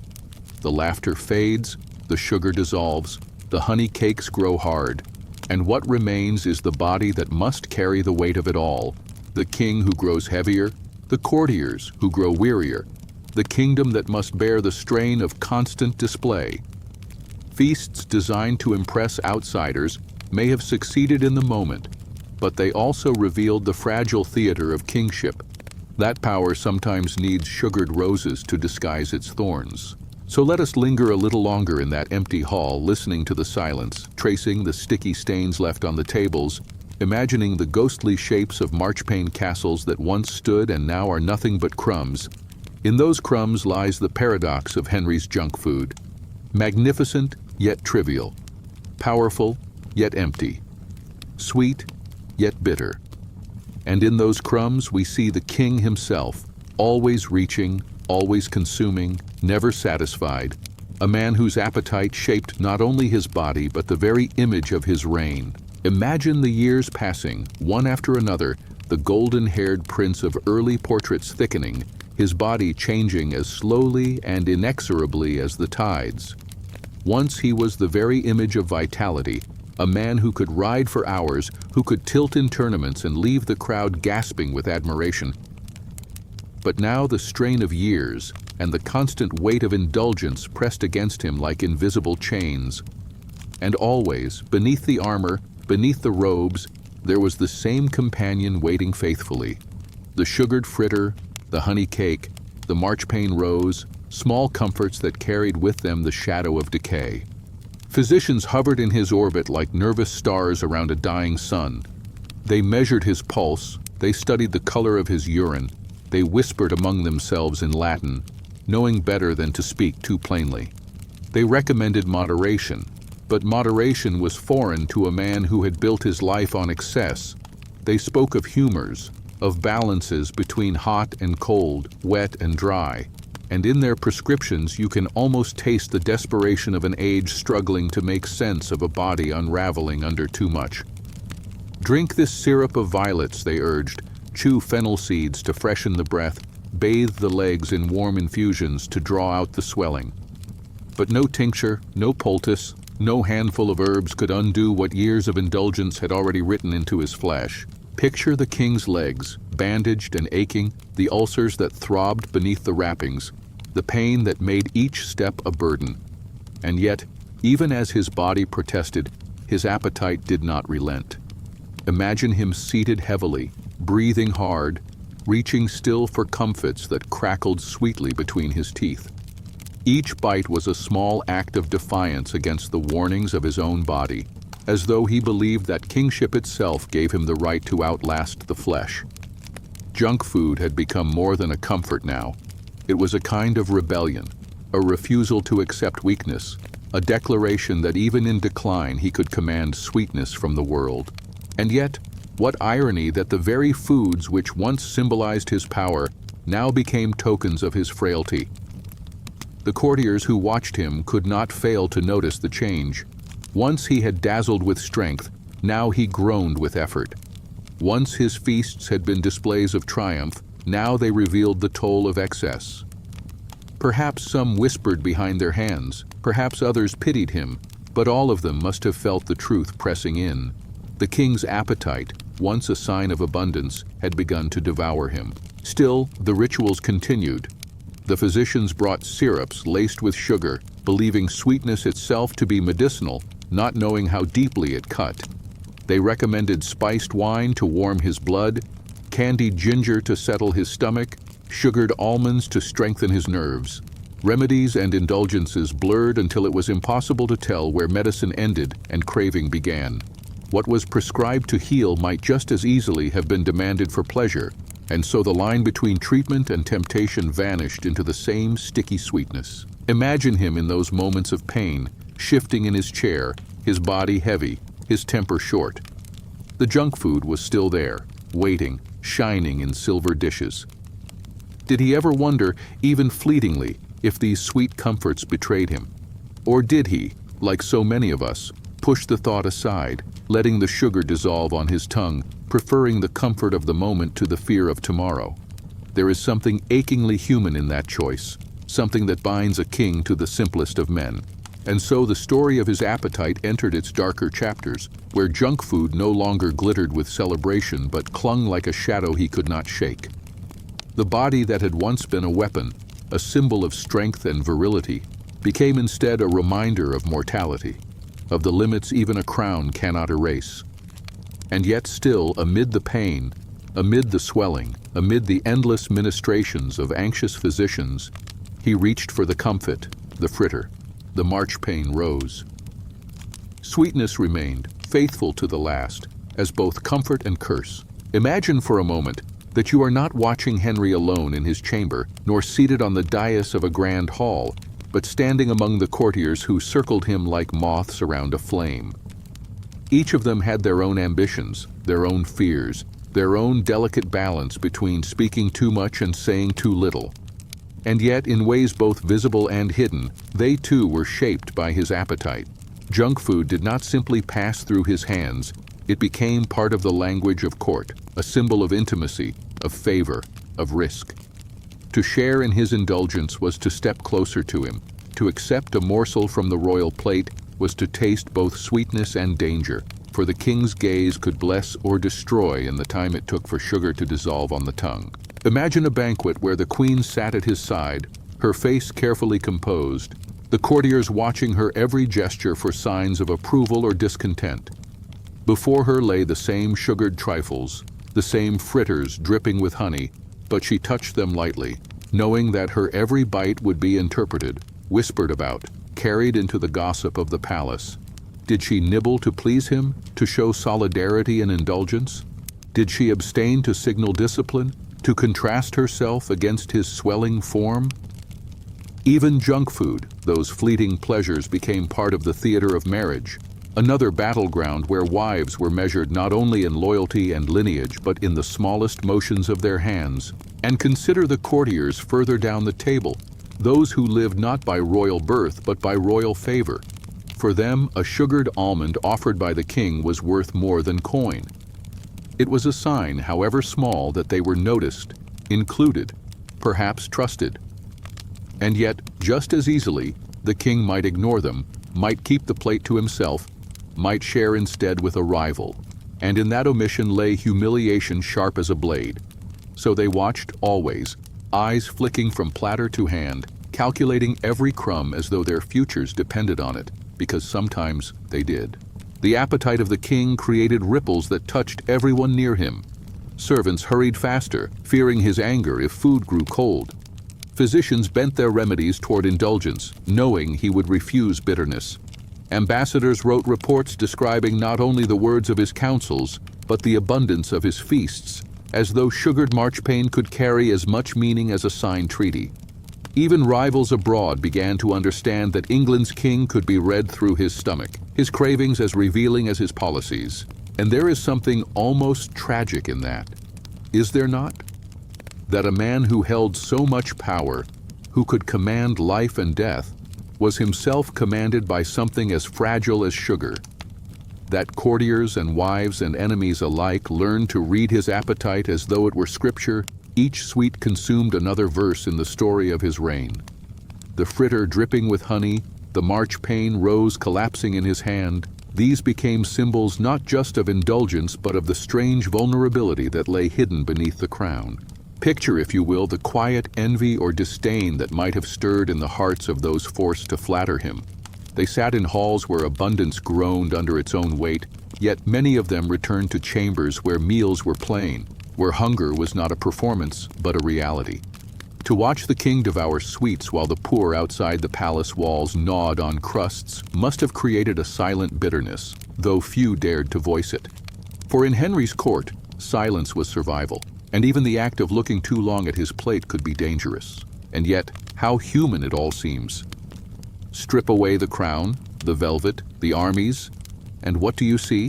The laughter fades, the sugar dissolves, the honey cakes grow hard, and what remains is the body that must carry the weight of it all, the king who grows heavier, the courtiers who grow wearier, the kingdom that must bear the strain of constant display. Feasts designed to impress outsiders may have succeeded in the moment, but they also revealed the fragile theater of kingship. That power sometimes needs sugared roses to disguise its thorns. So let us linger a little longer in that empty hall, listening to the silence, tracing the sticky stains left on the tables, imagining the ghostly shapes of marchpane castles that once stood and now are nothing but crumbs. In those crumbs lies the paradox of Henry's junk food. Magnificent, yet trivial. Powerful, yet empty. Sweet, yet bitter. And in those crumbs we see the king himself, always reaching, always consuming, never satisfied, a man whose appetite shaped not only his body but the very image of his reign. Imagine the years passing, one after another, the golden-haired prince of early portraits thickening, his body changing as slowly and inexorably as the tides. Once he was the very image of vitality, a man who could ride for hours, who could tilt in tournaments and leave the crowd gasping with admiration. But now the strain of years and the constant weight of indulgence pressed against him like invisible chains. And always, beneath the armor, beneath the robes, there was the same companion waiting faithfully. The sugared fritter, the honey cake, the marchpane rose, small comforts that carried with them the shadow of decay. Physicians hovered in his orbit like nervous stars around a dying sun. They measured his pulse, they studied the color of his urine, they whispered among themselves in Latin, knowing better than to speak too plainly. They recommended moderation, but moderation was foreign to a man who had built his life on excess. They spoke of humors, of balances between hot and cold, wet and dry, and in their prescriptions you can almost taste the desperation of an age struggling to make sense of a body unraveling under too much. Drink this syrup of violets, they urged, chew fennel seeds to freshen the breath, bathe the legs in warm infusions to draw out the swelling. But no tincture, no poultice, no handful of herbs could undo what years of indulgence had already written into his flesh. Picture the king's legs, bandaged and aching, the ulcers that throbbed beneath the wrappings, the pain that made each step a burden. And yet, even as his body protested, his appetite did not relent. Imagine him seated heavily, breathing hard, reaching still for comfits that crackled sweetly between his teeth. Each bite was a small act of defiance against the warnings of his own body, as though he believed that kingship itself gave him the right to outlast the flesh. Junk food had become more than a comfort now. It was a kind of rebellion, a refusal to accept weakness, a declaration that even in decline he could command sweetness from the world. And yet, what irony that the very foods which once symbolized his power now became tokens of his frailty. The courtiers who watched him could not fail to notice the change. Once he had dazzled with strength, now he groaned with effort. Once his feasts had been displays of triumph, now they revealed the toll of excess. Perhaps some whispered behind their hands, perhaps others pitied him, but all of them must have felt the truth pressing in. The king's appetite, once a sign of abundance, had begun to devour him. Still, the rituals continued. The physicians brought syrups laced with sugar, believing sweetness itself to be medicinal, not knowing how deeply it cut. They recommended spiced wine to warm his blood, candied ginger to settle his stomach, sugared almonds to strengthen his nerves. Remedies and indulgences blurred until it was impossible to tell where medicine ended and craving began. What was prescribed to heal might just as easily have been demanded for pleasure, and so the line between treatment and temptation vanished into the same sticky sweetness. Imagine him in those moments of pain, shifting in his chair, his body heavy, his temper short. The junk food was still there, waiting, shining in silver dishes. Did he ever wonder, even fleetingly, if these sweet comforts betrayed him? Or did he, like so many of us, push the thought aside, letting the sugar dissolve on his tongue, preferring the comfort of the moment to the fear of tomorrow? There is something achingly human in that choice, something that binds a king to the simplest of men. And so the story of his appetite entered its darker chapters, where junk food no longer glittered with celebration but clung like a shadow he could not shake. The body that had once been a weapon, a symbol of strength and virility, became instead a reminder of mortality, of the limits even a crown cannot erase. And yet still, amid the pain, amid the swelling, amid the endless ministrations of anxious physicians, he reached for the comfit, the fritter. The marchpane rose. Sweetness remained, faithful to the last, as both comfort and curse. Imagine for a moment that you are not watching Henry alone in his chamber, nor seated on the dais of a grand hall, but standing among the courtiers who circled him like moths around a flame. Each of them had their own ambitions, their own fears, their own delicate balance between speaking too much and saying too little. And yet, in ways both visible and hidden, they too were shaped by his appetite. Junk food did not simply pass through his hands, it became part of the language of court, a symbol of intimacy, of favor, of risk. To share in his indulgence was to step closer to him. To accept a morsel from the royal plate was to taste both sweetness and danger, for the king's gaze could bless or destroy in the time it took for sugar to dissolve on the tongue. Imagine a banquet where the queen sat at his side, her face carefully composed, the courtiers watching her every gesture for signs of approval or discontent. Before her lay the same sugared trifles, the same fritters dripping with honey, but she touched them lightly, knowing that her every bite would be interpreted, whispered about, carried into the gossip of the palace. Did she nibble to please him, to show solidarity and indulgence? Did she abstain to signal discipline, to contrast herself against his swelling form? Even junk food, those fleeting pleasures, became part of the theater of marriage, another battleground where wives were measured not only in loyalty and lineage but in the smallest motions of their hands. And consider the courtiers further down the table, those who lived not by royal birth but by royal favor. For them, a sugared almond offered by the king was worth more than coin. It was a sign, however small, that they were noticed, included, perhaps trusted. And yet, just as easily, the king might ignore them, might keep the plate to himself, might share instead with a rival. And in that omission lay humiliation sharp as a blade. So they watched always, eyes flicking from platter to hand, calculating every crumb as though their futures depended on it, because sometimes they did. The appetite of the king created ripples that touched everyone near him. Servants hurried faster, fearing his anger if food grew cold. Physicians bent their remedies toward indulgence, knowing he would refuse bitterness. Ambassadors wrote reports describing not only the words of his counsels, but the abundance of his feasts, as though sugared marchpane could carry as much meaning as a signed treaty. Even rivals abroad began to understand that England's king could be read through his stomach, his cravings as revealing as his policies. And there is something almost tragic in that, is there not? That a man who held so much power, who could command life and death, was himself commanded by something as fragile as sugar. That courtiers and wives and enemies alike learned to read his appetite as though it were scripture, each sweet consumed another verse in the story of his reign. The fritter dripping with honey, the marchpane rose collapsing in his hand, these became symbols not just of indulgence but of the strange vulnerability that lay hidden beneath the crown. Picture, if you will, the quiet envy or disdain that might have stirred in the hearts of those forced to flatter him. They sat in halls where abundance groaned under its own weight, yet many of them returned to chambers where meals were plain, where hunger was not a performance but a reality. To watch the king devour sweets while the poor outside the palace walls gnawed on crusts must have created a silent bitterness, though few dared to voice it. For in Henry's court, silence was survival, and even the act of looking too long at his plate could be dangerous. And yet, how human it all seems. Strip away the crown, the velvet, the armies, and what do you see?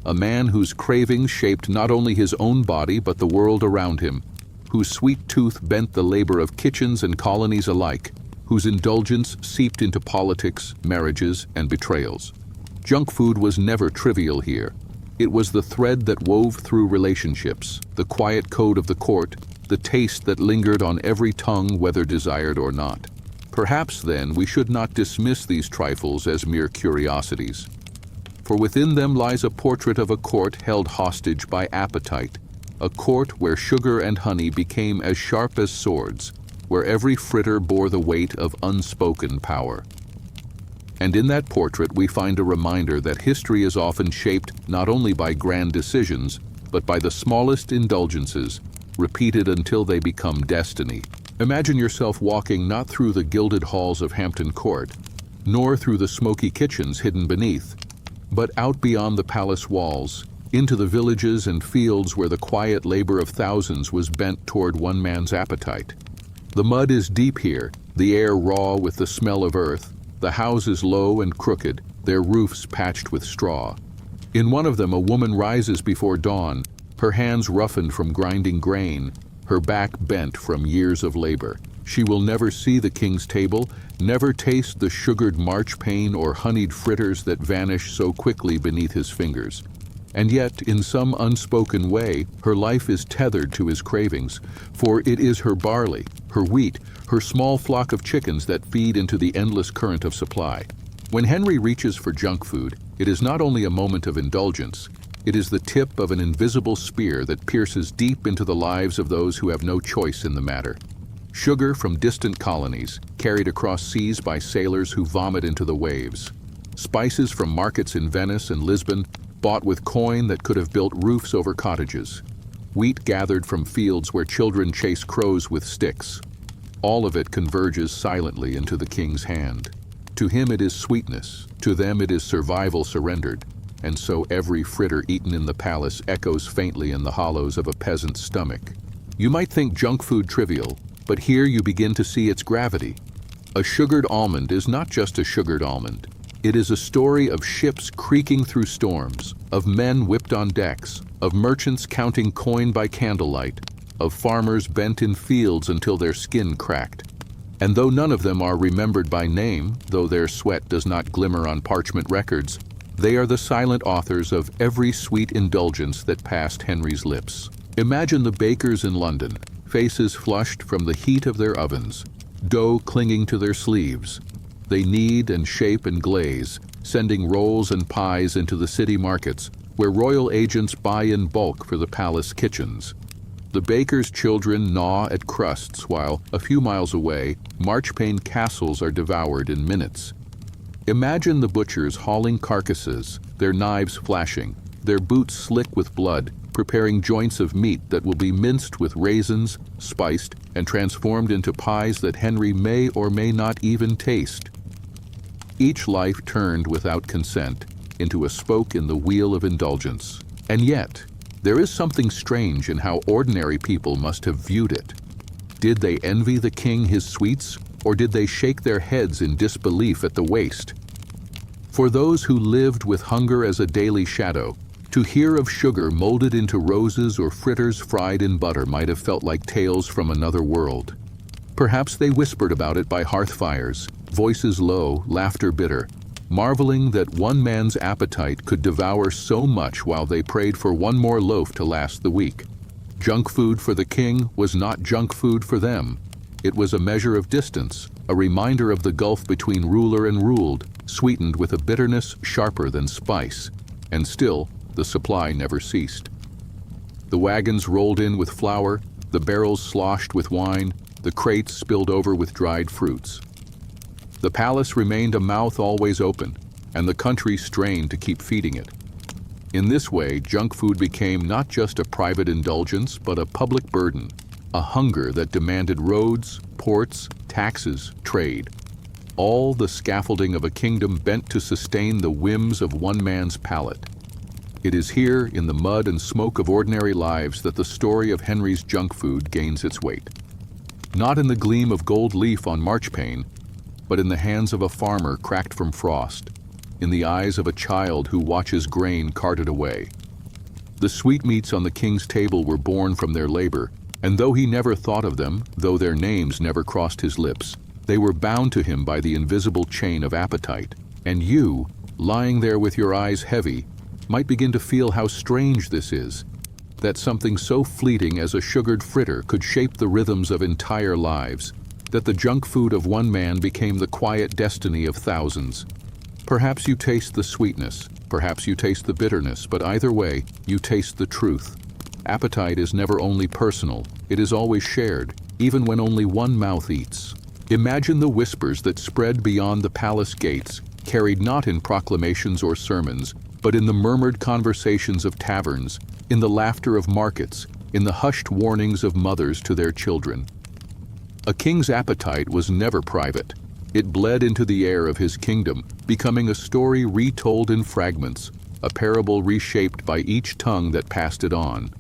A man whose cravings shaped not only his own body but the world around him, whose sweet tooth bent the labor of kitchens and colonies alike, whose indulgence seeped into politics, marriages, and betrayals. Junk food was never trivial here. It was the thread that wove through relationships, the quiet code of the court, the taste that lingered on every tongue whether desired or not. Perhaps, then, we should not dismiss these trifles as mere curiosities. For within them lies a portrait of a court held hostage by appetite, a court where sugar and honey became as sharp as swords, where every fritter bore the weight of unspoken power. And in that portrait we find a reminder that history is often shaped not only by grand decisions, but by the smallest indulgences, repeated until they become destiny. Imagine yourself walking not through the gilded halls of Hampton Court, nor through the smoky kitchens hidden beneath, but out beyond the palace walls, into the villages and fields where the quiet labor of thousands was bent toward one man's appetite. The mud is deep here, the air raw with the smell of earth, the houses low and crooked, their roofs patched with straw. In one of them a woman rises before dawn, her hands roughened from grinding grain, her back bent from years of labor. She will never see the king's table, never taste the sugared marchpane or honeyed fritters that vanish so quickly beneath his fingers. And yet, in some unspoken way, her life is tethered to his cravings, for it is her barley, her wheat, her small flock of chickens that feed into the endless current of supply. When Henry reaches for junk food, it is not only a moment of indulgence, it is the tip of an invisible spear that pierces deep into the lives of those who have no choice in the matter. Sugar from distant colonies, carried across seas by sailors who vomit into the waves. Spices from markets in Venice and Lisbon, bought with coin that could have built roofs over cottages. Wheat gathered from fields where children chase crows with sticks. All of it converges silently into the king's hand. To him it is sweetness, to them it is survival surrendered, and so every fritter eaten in the palace echoes faintly in the hollows of a peasant's stomach. You might think junk food trivial, but here you begin to see its gravity. A sugared almond is not just a sugared almond. It is a story of ships creaking through storms, of men whipped on decks, of merchants counting coin by candlelight, of farmers bent in fields until their skin cracked. And though none of them are remembered by name, though their sweat does not glimmer on parchment records, they are the silent authors of every sweet indulgence that passed Henry's lips. Imagine the bakers in London, faces flushed from the heat of their ovens, dough clinging to their sleeves. They knead and shape and glaze, sending rolls and pies into the city markets, where royal agents buy in bulk for the palace kitchens. The bakers' children gnaw at crusts while, a few miles away, marchpane castles are devoured in minutes. Imagine the butchers hauling carcasses, their knives flashing, their boots slick with blood, preparing joints of meat that will be minced with raisins, spiced, and transformed into pies that Henry may or may not even taste. Each life turned without consent into a spoke in the wheel of indulgence. And yet, there is something strange in how ordinary people must have viewed it. Did they envy the king his sweets, or did they shake their heads in disbelief at the waste? For those who lived with hunger as a daily shadow, to hear of sugar molded into roses or fritters fried in butter might have felt like tales from another world. Perhaps they whispered about it by hearth fires, voices low, laughter bitter, marveling that one man's appetite could devour so much while they prayed for one more loaf to last the week. Junk food for the king was not junk food for them. It was a measure of distance, a reminder of the gulf between ruler and ruled, sweetened with a bitterness sharper than spice. And still, the supply never ceased. The wagons rolled in with flour, the barrels sloshed with wine, the crates spilled over with dried fruits. The palace remained a mouth always open, and the country strained to keep feeding it. In this way, junk food became not just a private indulgence, but a public burden, a hunger that demanded roads, ports, taxes, trade, all the scaffolding of a kingdom bent to sustain the whims of one man's palate. It is here, in the mud and smoke of ordinary lives, that the story of Henry's junk food gains its weight. Not in the gleam of gold leaf on marchpane, but in the hands of a farmer cracked from frost, in the eyes of a child who watches grain carted away. The sweetmeats on the king's table were born from their labor, and though he never thought of them, though their names never crossed his lips, they were bound to him by the invisible chain of appetite. And you, lying there with your eyes heavy, might begin to feel how strange this is, that something so fleeting as a sugared fritter could shape the rhythms of entire lives, that the junk food of one man became the quiet destiny of thousands. Perhaps you taste the sweetness, perhaps you taste the bitterness, but either way, you taste the truth. Appetite is never only personal, it is always shared, even when only one mouth eats. Imagine the whispers that spread beyond the palace gates, carried not in proclamations or sermons, but in the murmured conversations of taverns, in the laughter of markets, in the hushed warnings of mothers to their children. A king's appetite was never private. It bled into the air of his kingdom, becoming a story retold in fragments, a parable reshaped by each tongue that passed it on.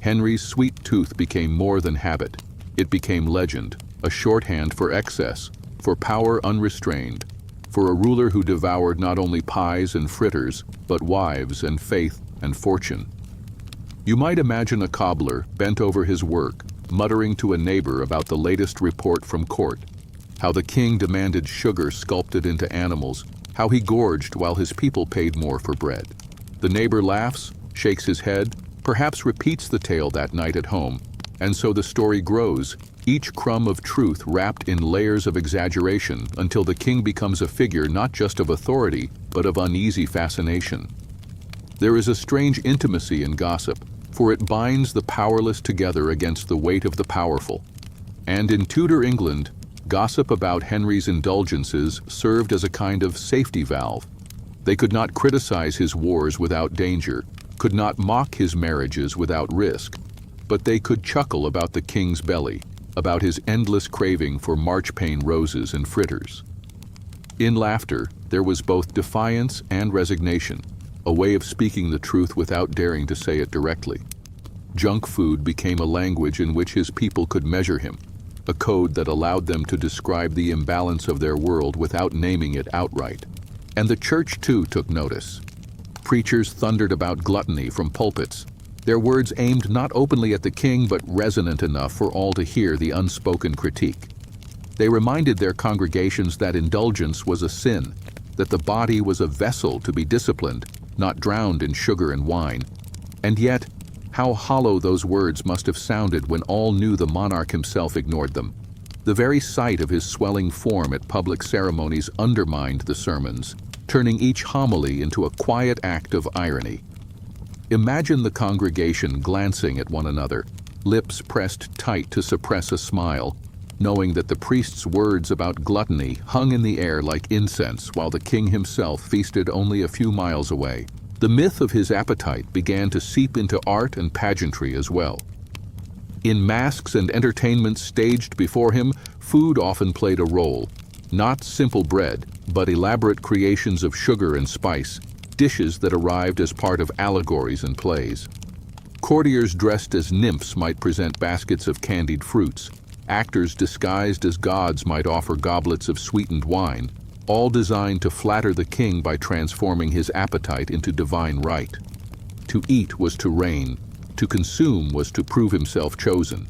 Henry's sweet tooth became more than habit. It became legend, a shorthand for excess, for power unrestrained, for a ruler who devoured not only pies and fritters, but wives and faith and fortune. You might imagine a cobbler, bent over his work, muttering to a neighbor about the latest report from court, how the king demanded sugar sculpted into animals, how he gorged while his people paid more for bread. The neighbor laughs, shakes his head, perhaps repeats the tale that night at home, and so the story grows, each crumb of truth wrapped in layers of exaggeration until the king becomes a figure not just of authority, but of uneasy fascination. There is a strange intimacy in gossip, for it binds the powerless together against the weight of the powerful. And in Tudor England, gossip about Henry's indulgences served as a kind of safety valve. They could not criticize his wars without danger, could not mock his marriages without risk, but they could chuckle about the king's belly, about his endless craving for marchpane roses and fritters. In laughter, there was both defiance and resignation, a way of speaking the truth without daring to say it directly. Junk food became a language in which his people could measure him, a code that allowed them to describe the imbalance of their world without naming it outright. And the church too took notice. Preachers thundered about gluttony from pulpits, their words aimed not openly at the king but resonant enough for all to hear the unspoken critique. They reminded their congregations that indulgence was a sin, that the body was a vessel to be disciplined, not drowned in sugar and wine. And yet, how hollow those words must have sounded when all knew the monarch himself ignored them. The very sight of his swelling form at public ceremonies undermined the sermons, turning each homily into a quiet act of irony. Imagine the congregation glancing at one another, lips pressed tight to suppress a smile, knowing that the priest's words about gluttony hung in the air like incense while the king himself feasted only a few miles away. The myth of his appetite began to seep into art and pageantry as well. In masks and entertainments staged before him, food often played a role. Not simple bread, but elaborate creations of sugar and spice, dishes that arrived as part of allegories and plays. Courtiers dressed as nymphs might present baskets of candied fruits. Actors disguised as gods might offer goblets of sweetened wine, all designed to flatter the king by transforming his appetite into divine right. To eat was to reign, to consume was to prove himself chosen.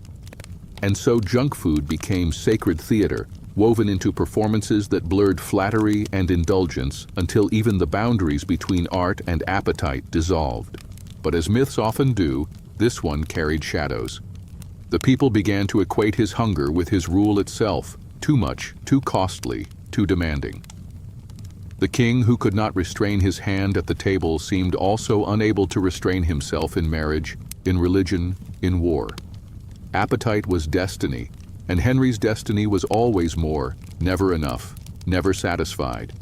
And so junk food became sacred theater, woven into performances that blurred flattery and indulgence until even the boundaries between art and appetite dissolved. But as myths often do, this one carried shadows. The people began to equate his hunger with his rule itself, too much, too costly, too demanding. The king who could not restrain his hand at the table seemed also unable to restrain himself in marriage, in religion, in war. Appetite was destiny, and Henry's destiny was always more, never enough, never satisfied.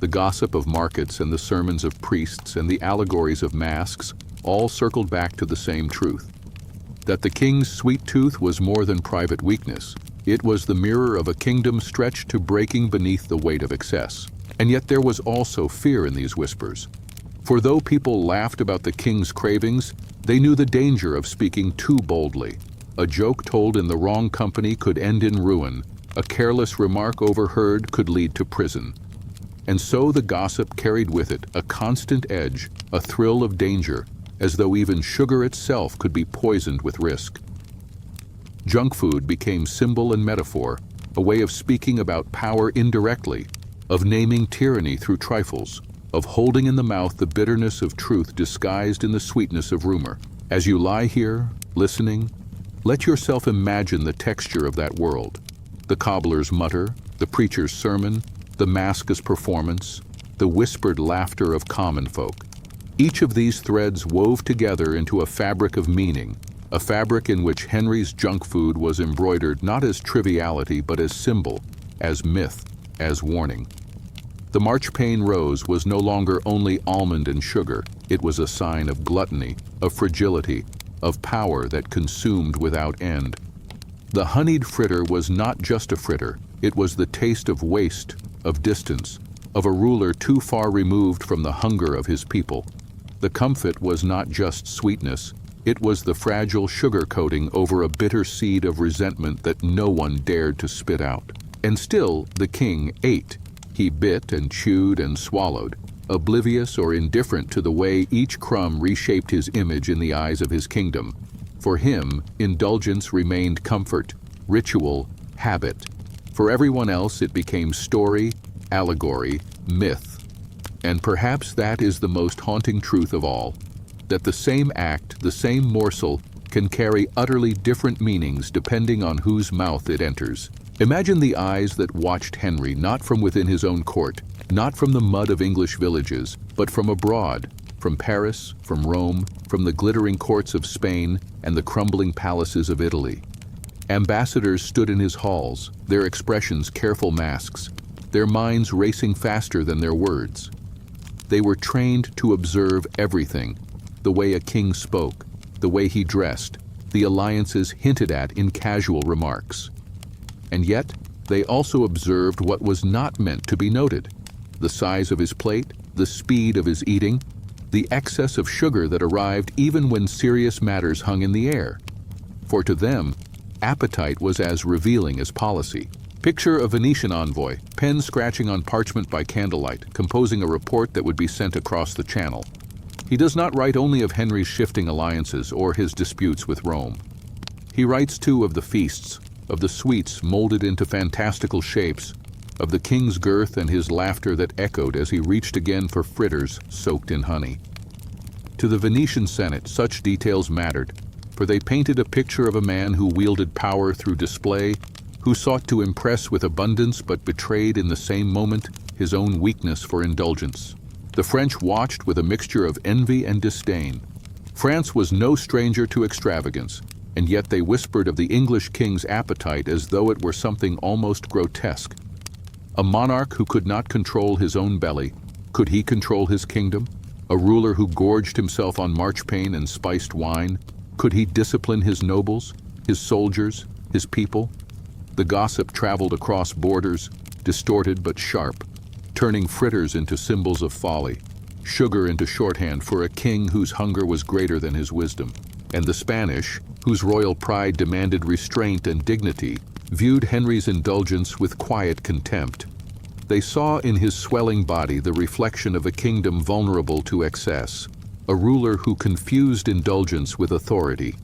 The gossip of markets and the sermons of priests and the allegories of masks all circled back to the same truth: that the king's sweet tooth was more than private weakness. It was the mirror of a kingdom stretched to breaking beneath the weight of excess. And yet there was also fear in these whispers. For though people laughed about the king's cravings, they knew the danger of speaking too boldly. A joke told in the wrong company could end in ruin. A careless remark overheard could lead to prison. And so the gossip carried with it a constant edge, a thrill of danger, as though even sugar itself could be poisoned with risk. Junk food became symbol and metaphor, a way of speaking about power indirectly, of naming tyranny through trifles, of holding in the mouth the bitterness of truth disguised in the sweetness of rumor. As you lie here, listening, let yourself imagine the texture of that world: the cobbler's mutter, the preacher's sermon, the mask's performance, the whispered laughter of common folk. Each of these threads wove together into a fabric of meaning, a fabric in which Henry's junk food was embroidered not as triviality but as symbol, as myth, as warning. The marchpane rose was no longer only almond and sugar. It was a sign of gluttony, of fragility, of power that consumed without end. The honeyed fritter was not just a fritter. It was the taste of waste, of distance, of a ruler too far removed from the hunger of his people. The comfit was not just sweetness. It was the fragile sugar coating over a bitter seed of resentment that no one dared to spit out. And still the king ate. He bit and chewed and swallowed, oblivious or indifferent to the way each crumb reshaped his image in the eyes of his kingdom. For him, indulgence remained comfort, ritual, habit. For everyone else, it became story, allegory, myth. And perhaps that is the most haunting truth of all: that the same act, the same morsel, can carry utterly different meanings depending on whose mouth it enters. Imagine the eyes that watched Henry not from within his own court, not from the mud of English villages, but from abroad, from Paris, from Rome, from the glittering courts of Spain and the crumbling palaces of Italy. Ambassadors stood in his halls, their expressions careful masks, their minds racing faster than their words. They were trained to observe everything: the way a king spoke, the way he dressed, the alliances hinted at in casual remarks. And yet, they also observed what was not meant to be noted: the size of his plate, the speed of his eating, the excess of sugar that arrived even when serious matters hung in the air. For to them, appetite was as revealing as policy. Picture a Venetian envoy, pen scratching on parchment by candlelight, composing a report that would be sent across the channel. He does not write only of Henry's shifting alliances or his disputes with Rome. He writes too of the feasts, of the sweets molded into fantastical shapes, of the king's girth and his laughter that echoed as he reached again for fritters soaked in honey. To the Venetian Senate, such details mattered, for they painted a picture of a man who wielded power through display, who sought to impress with abundance but betrayed in the same moment his own weakness for indulgence. The French watched with a mixture of envy and disdain. France was no stranger to extravagance, and yet they whispered of the English king's appetite as though it were something almost grotesque. A monarch who could not control his own belly, could he control his kingdom? A ruler who gorged himself on marchpane and spiced wine, could he discipline his nobles, his soldiers, his people? The gossip traveled across borders, distorted but sharp, turning fritters into symbols of folly, sugar into shorthand for a king whose hunger was greater than his wisdom. And the Spanish, whose royal pride demanded restraint and dignity, viewed Henry's indulgence with quiet contempt. They saw in his swelling body the reflection of a kingdom vulnerable to excess, a ruler who confused indulgence with authority.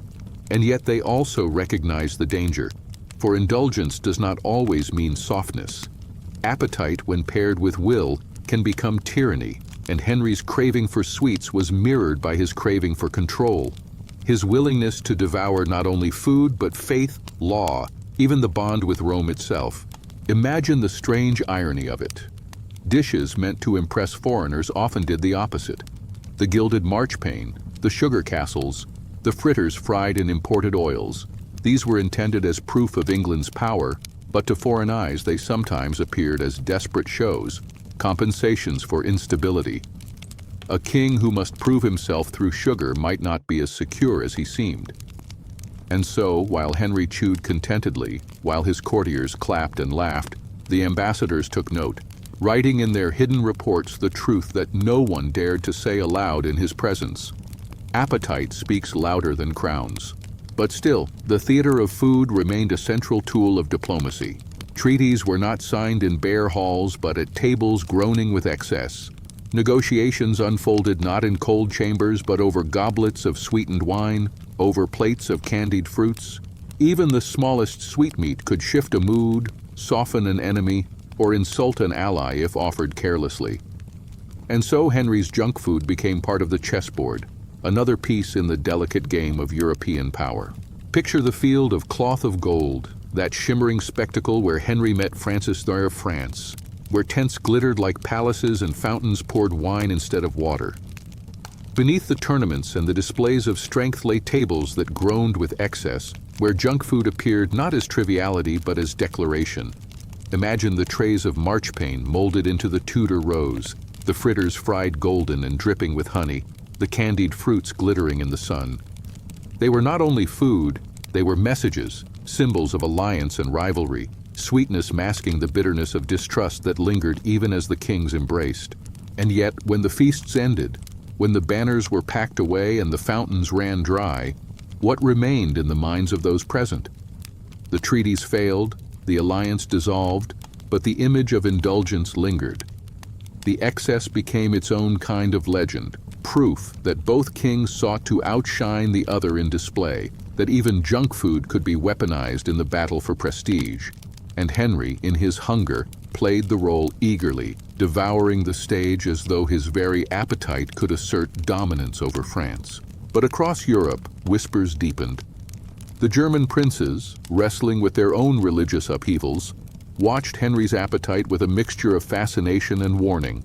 And yet they also recognized the danger, for indulgence does not always mean softness. Appetite, when paired with will, can become tyranny, and Henry's craving for sweets was mirrored by his craving for control. His willingness to devour not only food but faith, law, even the bond with Rome itself. Imagine the strange irony of it. Dishes meant to impress foreigners often did the opposite. The gilded marchpane, the sugar castles, the fritters fried in imported oils, These were intended as proof of England's power, but to foreign eyes they sometimes appeared as desperate shows, compensations for instability. A king who must prove himself through sugar might not be as secure as he seemed. And so, while Henry chewed contentedly, while his courtiers clapped and laughed, the ambassadors took note, writing in their hidden reports the truth that no one dared to say aloud in his presence. Appetite speaks louder than crowns. But still, the theater of food remained a central tool of diplomacy. Treaties were not signed in bare halls, but at tables groaning with excess. Negotiations unfolded not in cold chambers, but over goblets of sweetened wine, over plates of candied fruits. Even the smallest sweetmeat could shift a mood, soften an enemy, or insult an ally if offered carelessly. And so Henry's junk food became part of the chessboard, another piece in the delicate game of European power. Picture the field of cloth of gold, that shimmering spectacle where Henry met Francis I of France, where tents glittered like palaces and fountains poured wine instead of water. Beneath the tournaments and the displays of strength lay tables that groaned with excess, where junk food appeared not as triviality but as declaration. Imagine the trays of marchpane molded into the Tudor rose, the fritters fried golden and dripping with honey, the candied fruits glittering in the sun. They were not only food, they were messages, symbols of alliance and rivalry, sweetness masking the bitterness of distrust that lingered even as the kings embraced. And yet, when the feasts ended, when the banners were packed away and the fountains ran dry, what remained in the minds of those present? The treaties failed, the alliance dissolved, but the image of indulgence lingered. The excess became its own kind of legend, proof that both kings sought to outshine the other in display, that even junk food could be weaponized in the battle for prestige. And Henry, in his hunger, played the role eagerly, devouring the stage as though his very appetite could assert dominance over France. But across Europe, whispers deepened. The German princes, wrestling with their own religious upheavals, watched Henry's appetite with a mixture of fascination and warning.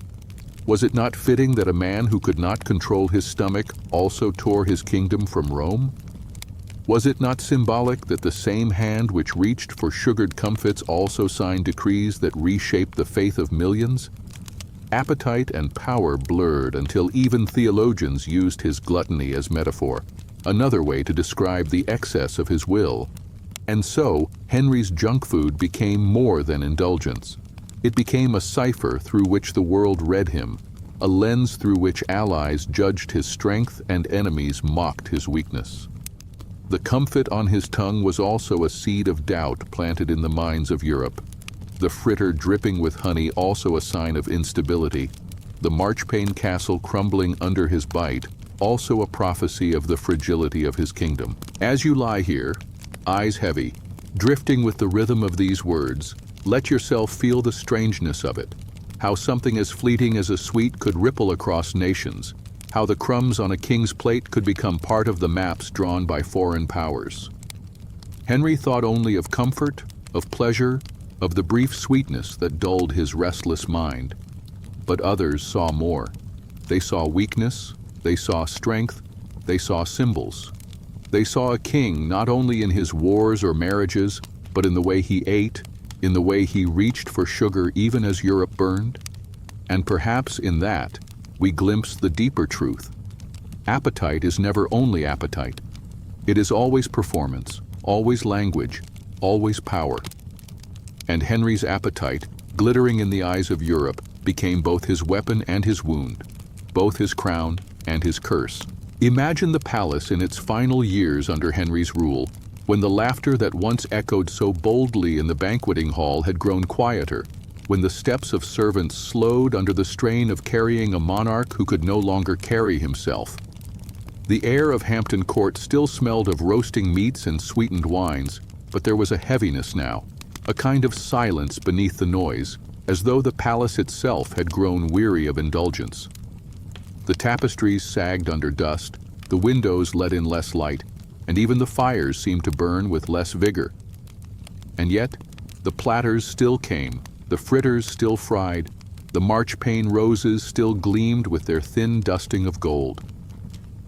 Was it not fitting that a man who could not control his stomach also tore his kingdom from Rome? Was it not symbolic that the same hand which reached for sugared comfits also signed decrees that reshaped the faith of millions? Appetite and power blurred until even theologians used his gluttony as metaphor, another way to describe the excess of his will. And so, Henry's junk food became more than indulgence. It became a cipher through which the world read him, a lens through which allies judged his strength and enemies mocked his weakness. The comfit on his tongue was also a seed of doubt planted in the minds of Europe. The fritter dripping with honey also a sign of instability. The marchpane castle crumbling under his bite, also a prophecy of the fragility of his kingdom. As you lie here, eyes heavy, drifting with the rhythm of these words, let yourself feel the strangeness of it, how something as fleeting as a sweet could ripple across nations, how the crumbs on a king's plate could become part of the maps drawn by foreign powers. Henry thought only of comfort, of pleasure, of the brief sweetness that dulled his restless mind. But others saw more. They saw weakness, they saw strength, they saw symbols. They saw a king not only in his wars or marriages, but in the way he ate, in the way he reached for sugar even as Europe burned. And perhaps in that, we glimpse the deeper truth. Appetite is never only appetite. It is always performance, always language, always power. And Henry's appetite, glittering in the eyes of Europe, became both his weapon and his wound, both his crown and his curse. Imagine the palace in its final years under Henry's rule, when the laughter that once echoed so boldly in the banqueting hall had grown quieter, when the steps of servants slowed under the strain of carrying a monarch who could no longer carry himself. The air of Hampton Court still smelled of roasting meats and sweetened wines, but there was a heaviness now, a kind of silence beneath the noise, as though the palace itself had grown weary of indulgence. The tapestries sagged under dust, the windows let in less light, and even the fires seemed to burn with less vigor. And yet, the platters still came, the fritters still fried, the marchpane roses still gleamed with their thin dusting of gold.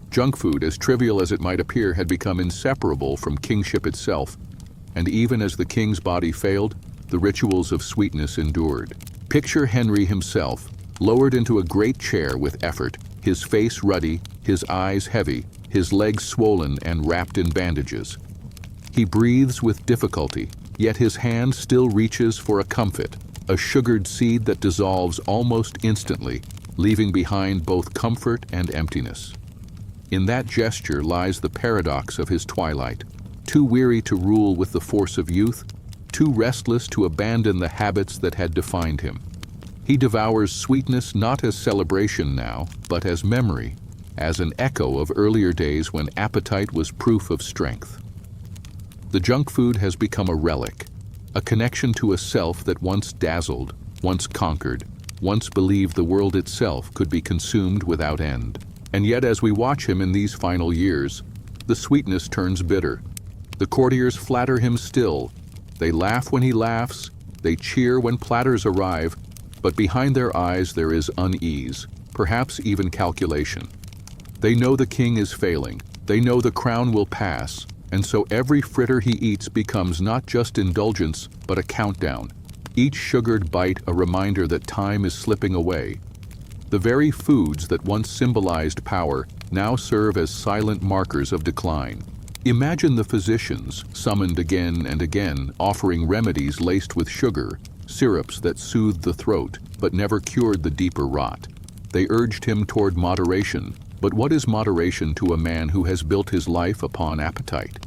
Junk food, as trivial as it might appear, had become inseparable from kingship itself, and even as the king's body failed, the rituals of sweetness endured. Picture Henry himself, lowered into a great chair with effort, his face ruddy, his eyes heavy, his legs swollen and wrapped in bandages. He breathes with difficulty, yet his hand still reaches for a comfit, a sugared seed that dissolves almost instantly, leaving behind both comfort and emptiness. In that gesture lies the paradox of his twilight, too weary to rule with the force of youth, too restless to abandon the habits that had defined him. He devours sweetness not as celebration now, but as memory, as an echo of earlier days when appetite was proof of strength. The junk food has become a relic, a connection to a self that once dazzled, once conquered, once believed the world itself could be consumed without end. And yet, as we watch him in these final years, the sweetness turns bitter. The courtiers flatter him still. They laugh when he laughs, they cheer when platters arrive, but behind their eyes there is unease, perhaps even calculation. They know the king is failing, they know the crown will pass, and so every fritter he eats becomes not just indulgence, but a countdown. Each sugared bite a reminder that time is slipping away. The very foods that once symbolized power now serve as silent markers of decline. Imagine the physicians, summoned again and again, offering remedies laced with sugar, syrups that soothed the throat, but never cured the deeper rot. They urged him toward moderation, but what is moderation to a man who has built his life upon appetite?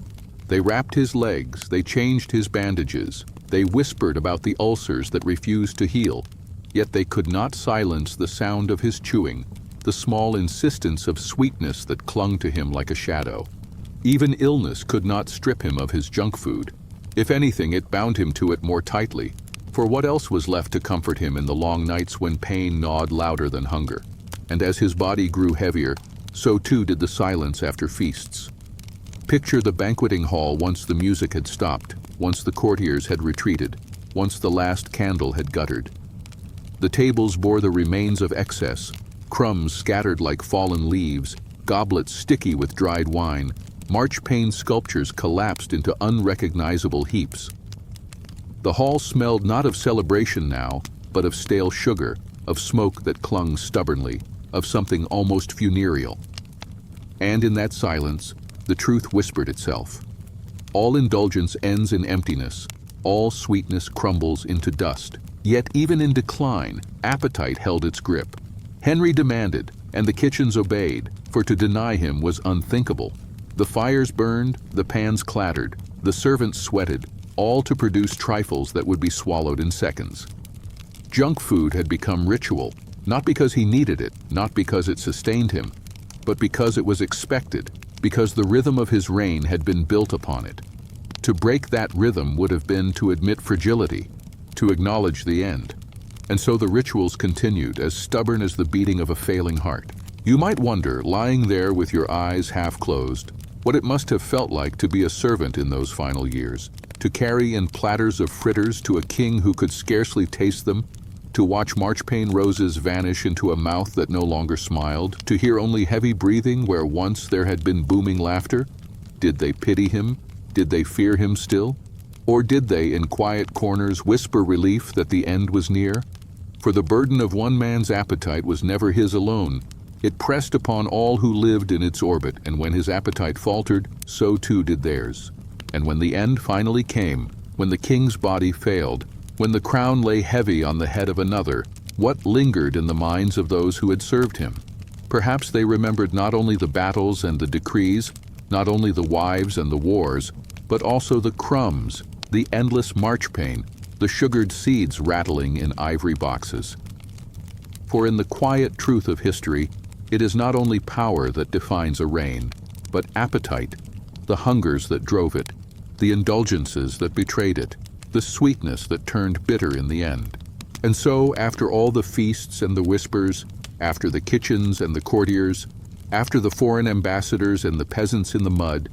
They wrapped his legs, they changed his bandages, they whispered about the ulcers that refused to heal, yet they could not silence the sound of his chewing, the small insistence of sweetness that clung to him like a shadow. Even illness could not strip him of his junk food. If anything, it bound him to it more tightly, for what else was left to comfort him in the long nights when pain gnawed louder than hunger? And as his body grew heavier, so too did the silence after feasts. Picture the banqueting hall once the music had stopped, once the courtiers had retreated, once the last candle had guttered. The tables bore the remains of excess, crumbs scattered like fallen leaves, goblets sticky with dried wine, marchpane sculptures collapsed into unrecognizable heaps. The hall smelled not of celebration now, but of stale sugar, of smoke that clung stubbornly, of something almost funereal. And in that silence, the truth whispered itself. All indulgence ends in emptiness, all sweetness crumbles into dust. Yet even in decline, appetite held its grip. Henry demanded, and the kitchens obeyed, for to deny him was unthinkable. The fires burned, the pans clattered, the servants sweated, all to produce trifles that would be swallowed in seconds. Junk food had become ritual, not because he needed it, not because it sustained him, but because it was expected, because the rhythm of his reign had been built upon it. To break that rhythm would have been to admit fragility, to acknowledge the end. And so the rituals continued, as stubborn as the beating of a failing heart. You might wonder, lying there with your eyes half closed, what it must have felt like to be a servant in those final years, to carry in platters of fritters to a king who could scarcely taste them, to watch marchpane roses vanish into a mouth that no longer smiled, to hear only heavy breathing where once there had been booming laughter. Did they pity him? Did they fear him still? Or did they, in quiet corners, whisper relief that the end was near? For the burden of one man's appetite was never his alone. It pressed upon all who lived in its orbit, and when his appetite faltered, so too did theirs. And when the end finally came, when the king's body failed, when the crown lay heavy on the head of another, what lingered in the minds of those who had served him? Perhaps they remembered not only the battles and the decrees, not only the wives and the wars, but also the crumbs, the endless marchpane, the sugared seeds rattling in ivory boxes. For in the quiet truth of history, it is not only power that defines a reign, but appetite, the hungers that drove it, the indulgences that betrayed it, the sweetness that turned bitter in the end. And so, after all the feasts and the whispers, after the kitchens and the courtiers, after the foreign ambassadors and the peasants in the mud,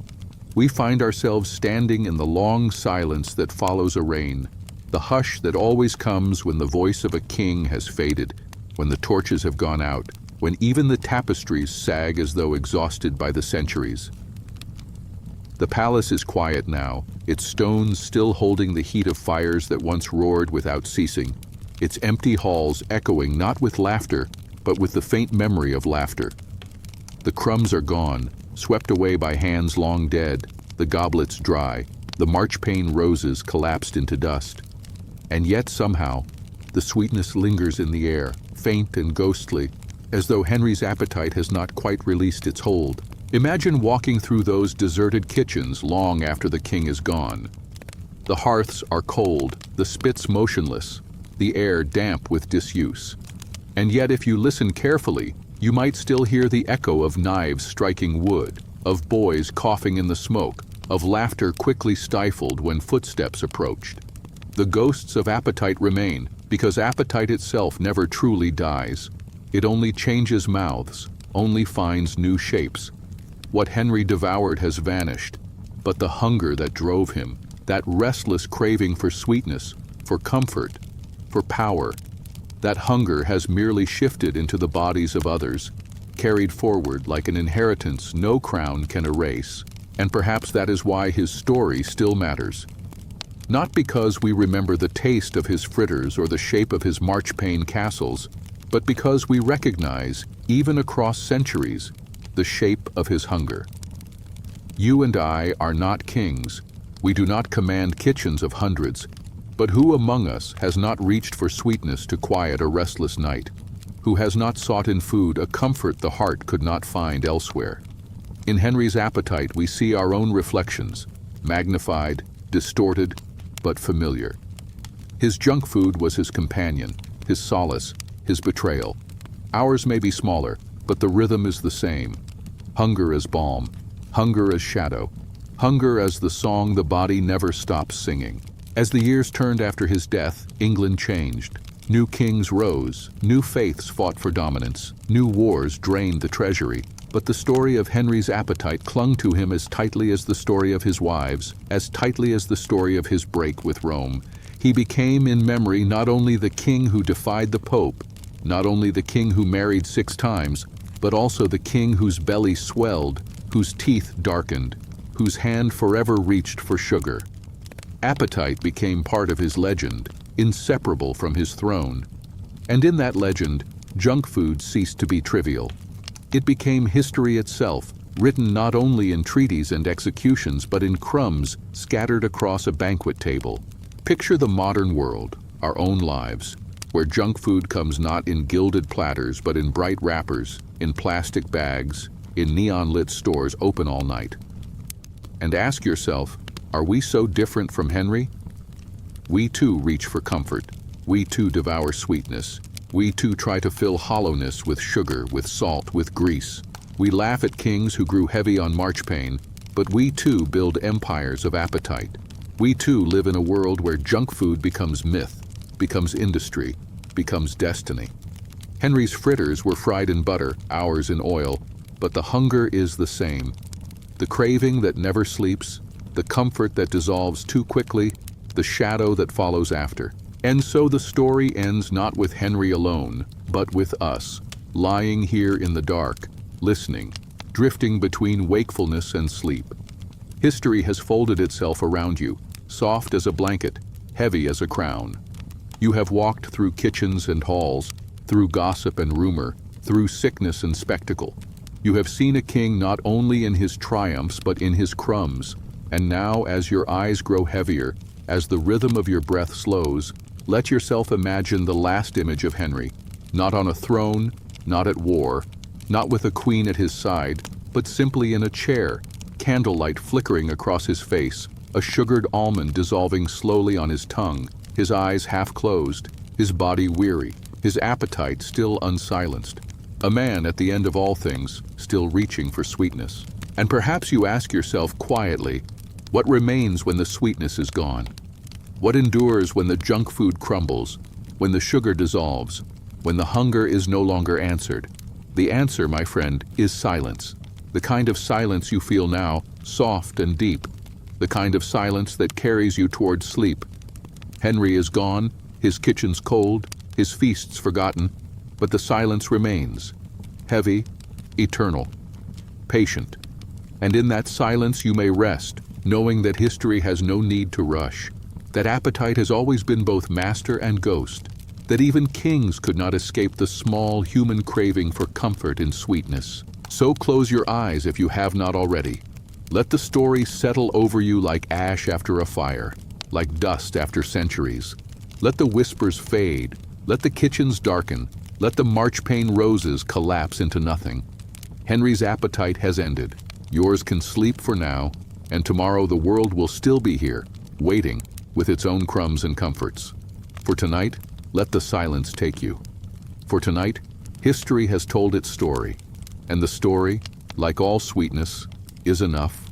we find ourselves standing in the long silence that follows a reign, the hush that always comes when the voice of a king has faded, when the torches have gone out, when even the tapestries sag as though exhausted by the centuries. The palace is quiet now, its stones still holding the heat of fires that once roared without ceasing, its empty halls echoing not with laughter, but with the faint memory of laughter. The crumbs are gone, swept away by hands long dead, the goblets dry, the marchpane roses collapsed into dust. And yet somehow, the sweetness lingers in the air, faint and ghostly, as though Henry's appetite has not quite released its hold. Imagine walking through those deserted kitchens long after the king is gone. The hearths are cold, the spits motionless, the air damp with disuse. And yet if you listen carefully, you might still hear the echo of knives striking wood, of boys coughing in the smoke, of laughter quickly stifled when footsteps approached. The ghosts of appetite remain, because appetite itself never truly dies. It only changes mouths, only finds new shapes. What Henry devoured has vanished, but the hunger that drove him, that restless craving for sweetness, for comfort, for power, that hunger has merely shifted into the bodies of others, carried forward like an inheritance no crown can erase. And perhaps that is why his story still matters. Not because we remember the taste of his fritters or the shape of his marchpane castles, but because we recognize, even across centuries, the shape of his hunger. You and I are not kings. We do not command kitchens of hundreds. But who among us has not reached for sweetness to quiet a restless night? Who has not sought in food a comfort the heart could not find elsewhere? In Henry's appetite we see our own reflections, magnified, distorted, but familiar. His junk food was his companion, his solace, his betrayal. Ours may be smaller, but the rhythm is the same. Hunger as balm, hunger as shadow, hunger as the song the body never stops singing. As the years turned after his death, England changed. New kings rose, new faiths fought for dominance, new wars drained the treasury. But the story of Henry's appetite clung to him as tightly as the story of his wives, as tightly as the story of his break with Rome. He became in memory not only the king who defied the Pope, not only the king who married 6 times, but also the king whose belly swelled, whose teeth darkened, whose hand forever reached for sugar. Appetite became part of his legend, inseparable from his throne. And in that legend, junk food ceased to be trivial. It became history itself, written not only in treaties and executions but in crumbs scattered across a banquet table. Picture the modern world, our own lives, where junk food comes not in gilded platters but in bright wrappers, in plastic bags, in neon-lit stores open all night. And ask yourself, are we so different from Henry? We too reach for comfort. We too devour sweetness. We too try to fill hollowness with sugar, with salt, with grease. We laugh at kings who grew heavy on marchpane, but we too build empires of appetite. We too live in a world where junk food becomes myth, becomes industry, becomes destiny. Henry's fritters were fried in butter, ours in oil, but the hunger is the same. The craving that never sleeps, the comfort that dissolves too quickly, the shadow that follows after. And so the story ends not with Henry alone, but with us, lying here in the dark, listening, drifting between wakefulness and sleep. History has folded itself around you, soft as a blanket, heavy as a crown. You have walked through kitchens and halls, through gossip and rumor, through sickness and spectacle. You have seen a king not only in his triumphs but in his crumbs. And now, as your eyes grow heavier, as the rhythm of your breath slows, let yourself imagine the last image of Henry, not on a throne, not at war, not with a queen at his side, but simply in a chair, candlelight flickering across his face, a sugared almond dissolving slowly on his tongue, his eyes half closed, his body weary, his appetite still unsilenced. A man at the end of all things, still reaching for sweetness. And perhaps you ask yourself quietly, what remains when the sweetness is gone? What endures when the junk food crumbles, when the sugar dissolves, when the hunger is no longer answered? The answer, my friend, is silence. The kind of silence you feel now, soft and deep. The kind of silence that carries you towards sleep. Henry is gone, his kitchen's cold, his feasts forgotten, but the silence remains. heavy, eternal, patient. And in that silence you may rest, knowing that history has no need to rush, that appetite has always been both master and ghost, that even kings could not escape the small human craving for comfort in sweetness. So close your eyes if you have not already. Let the story settle over you like ash after a fire, like dust after centuries. Let the whispers fade, let the kitchens darken, let the marchpane roses collapse into nothing. Henry's appetite has ended. Yours can sleep for now, and tomorrow the world will still be here, waiting, with its own crumbs and comforts. For tonight, let the silence take you. For tonight, history has told its story, and the story, like all sweetness, is enough.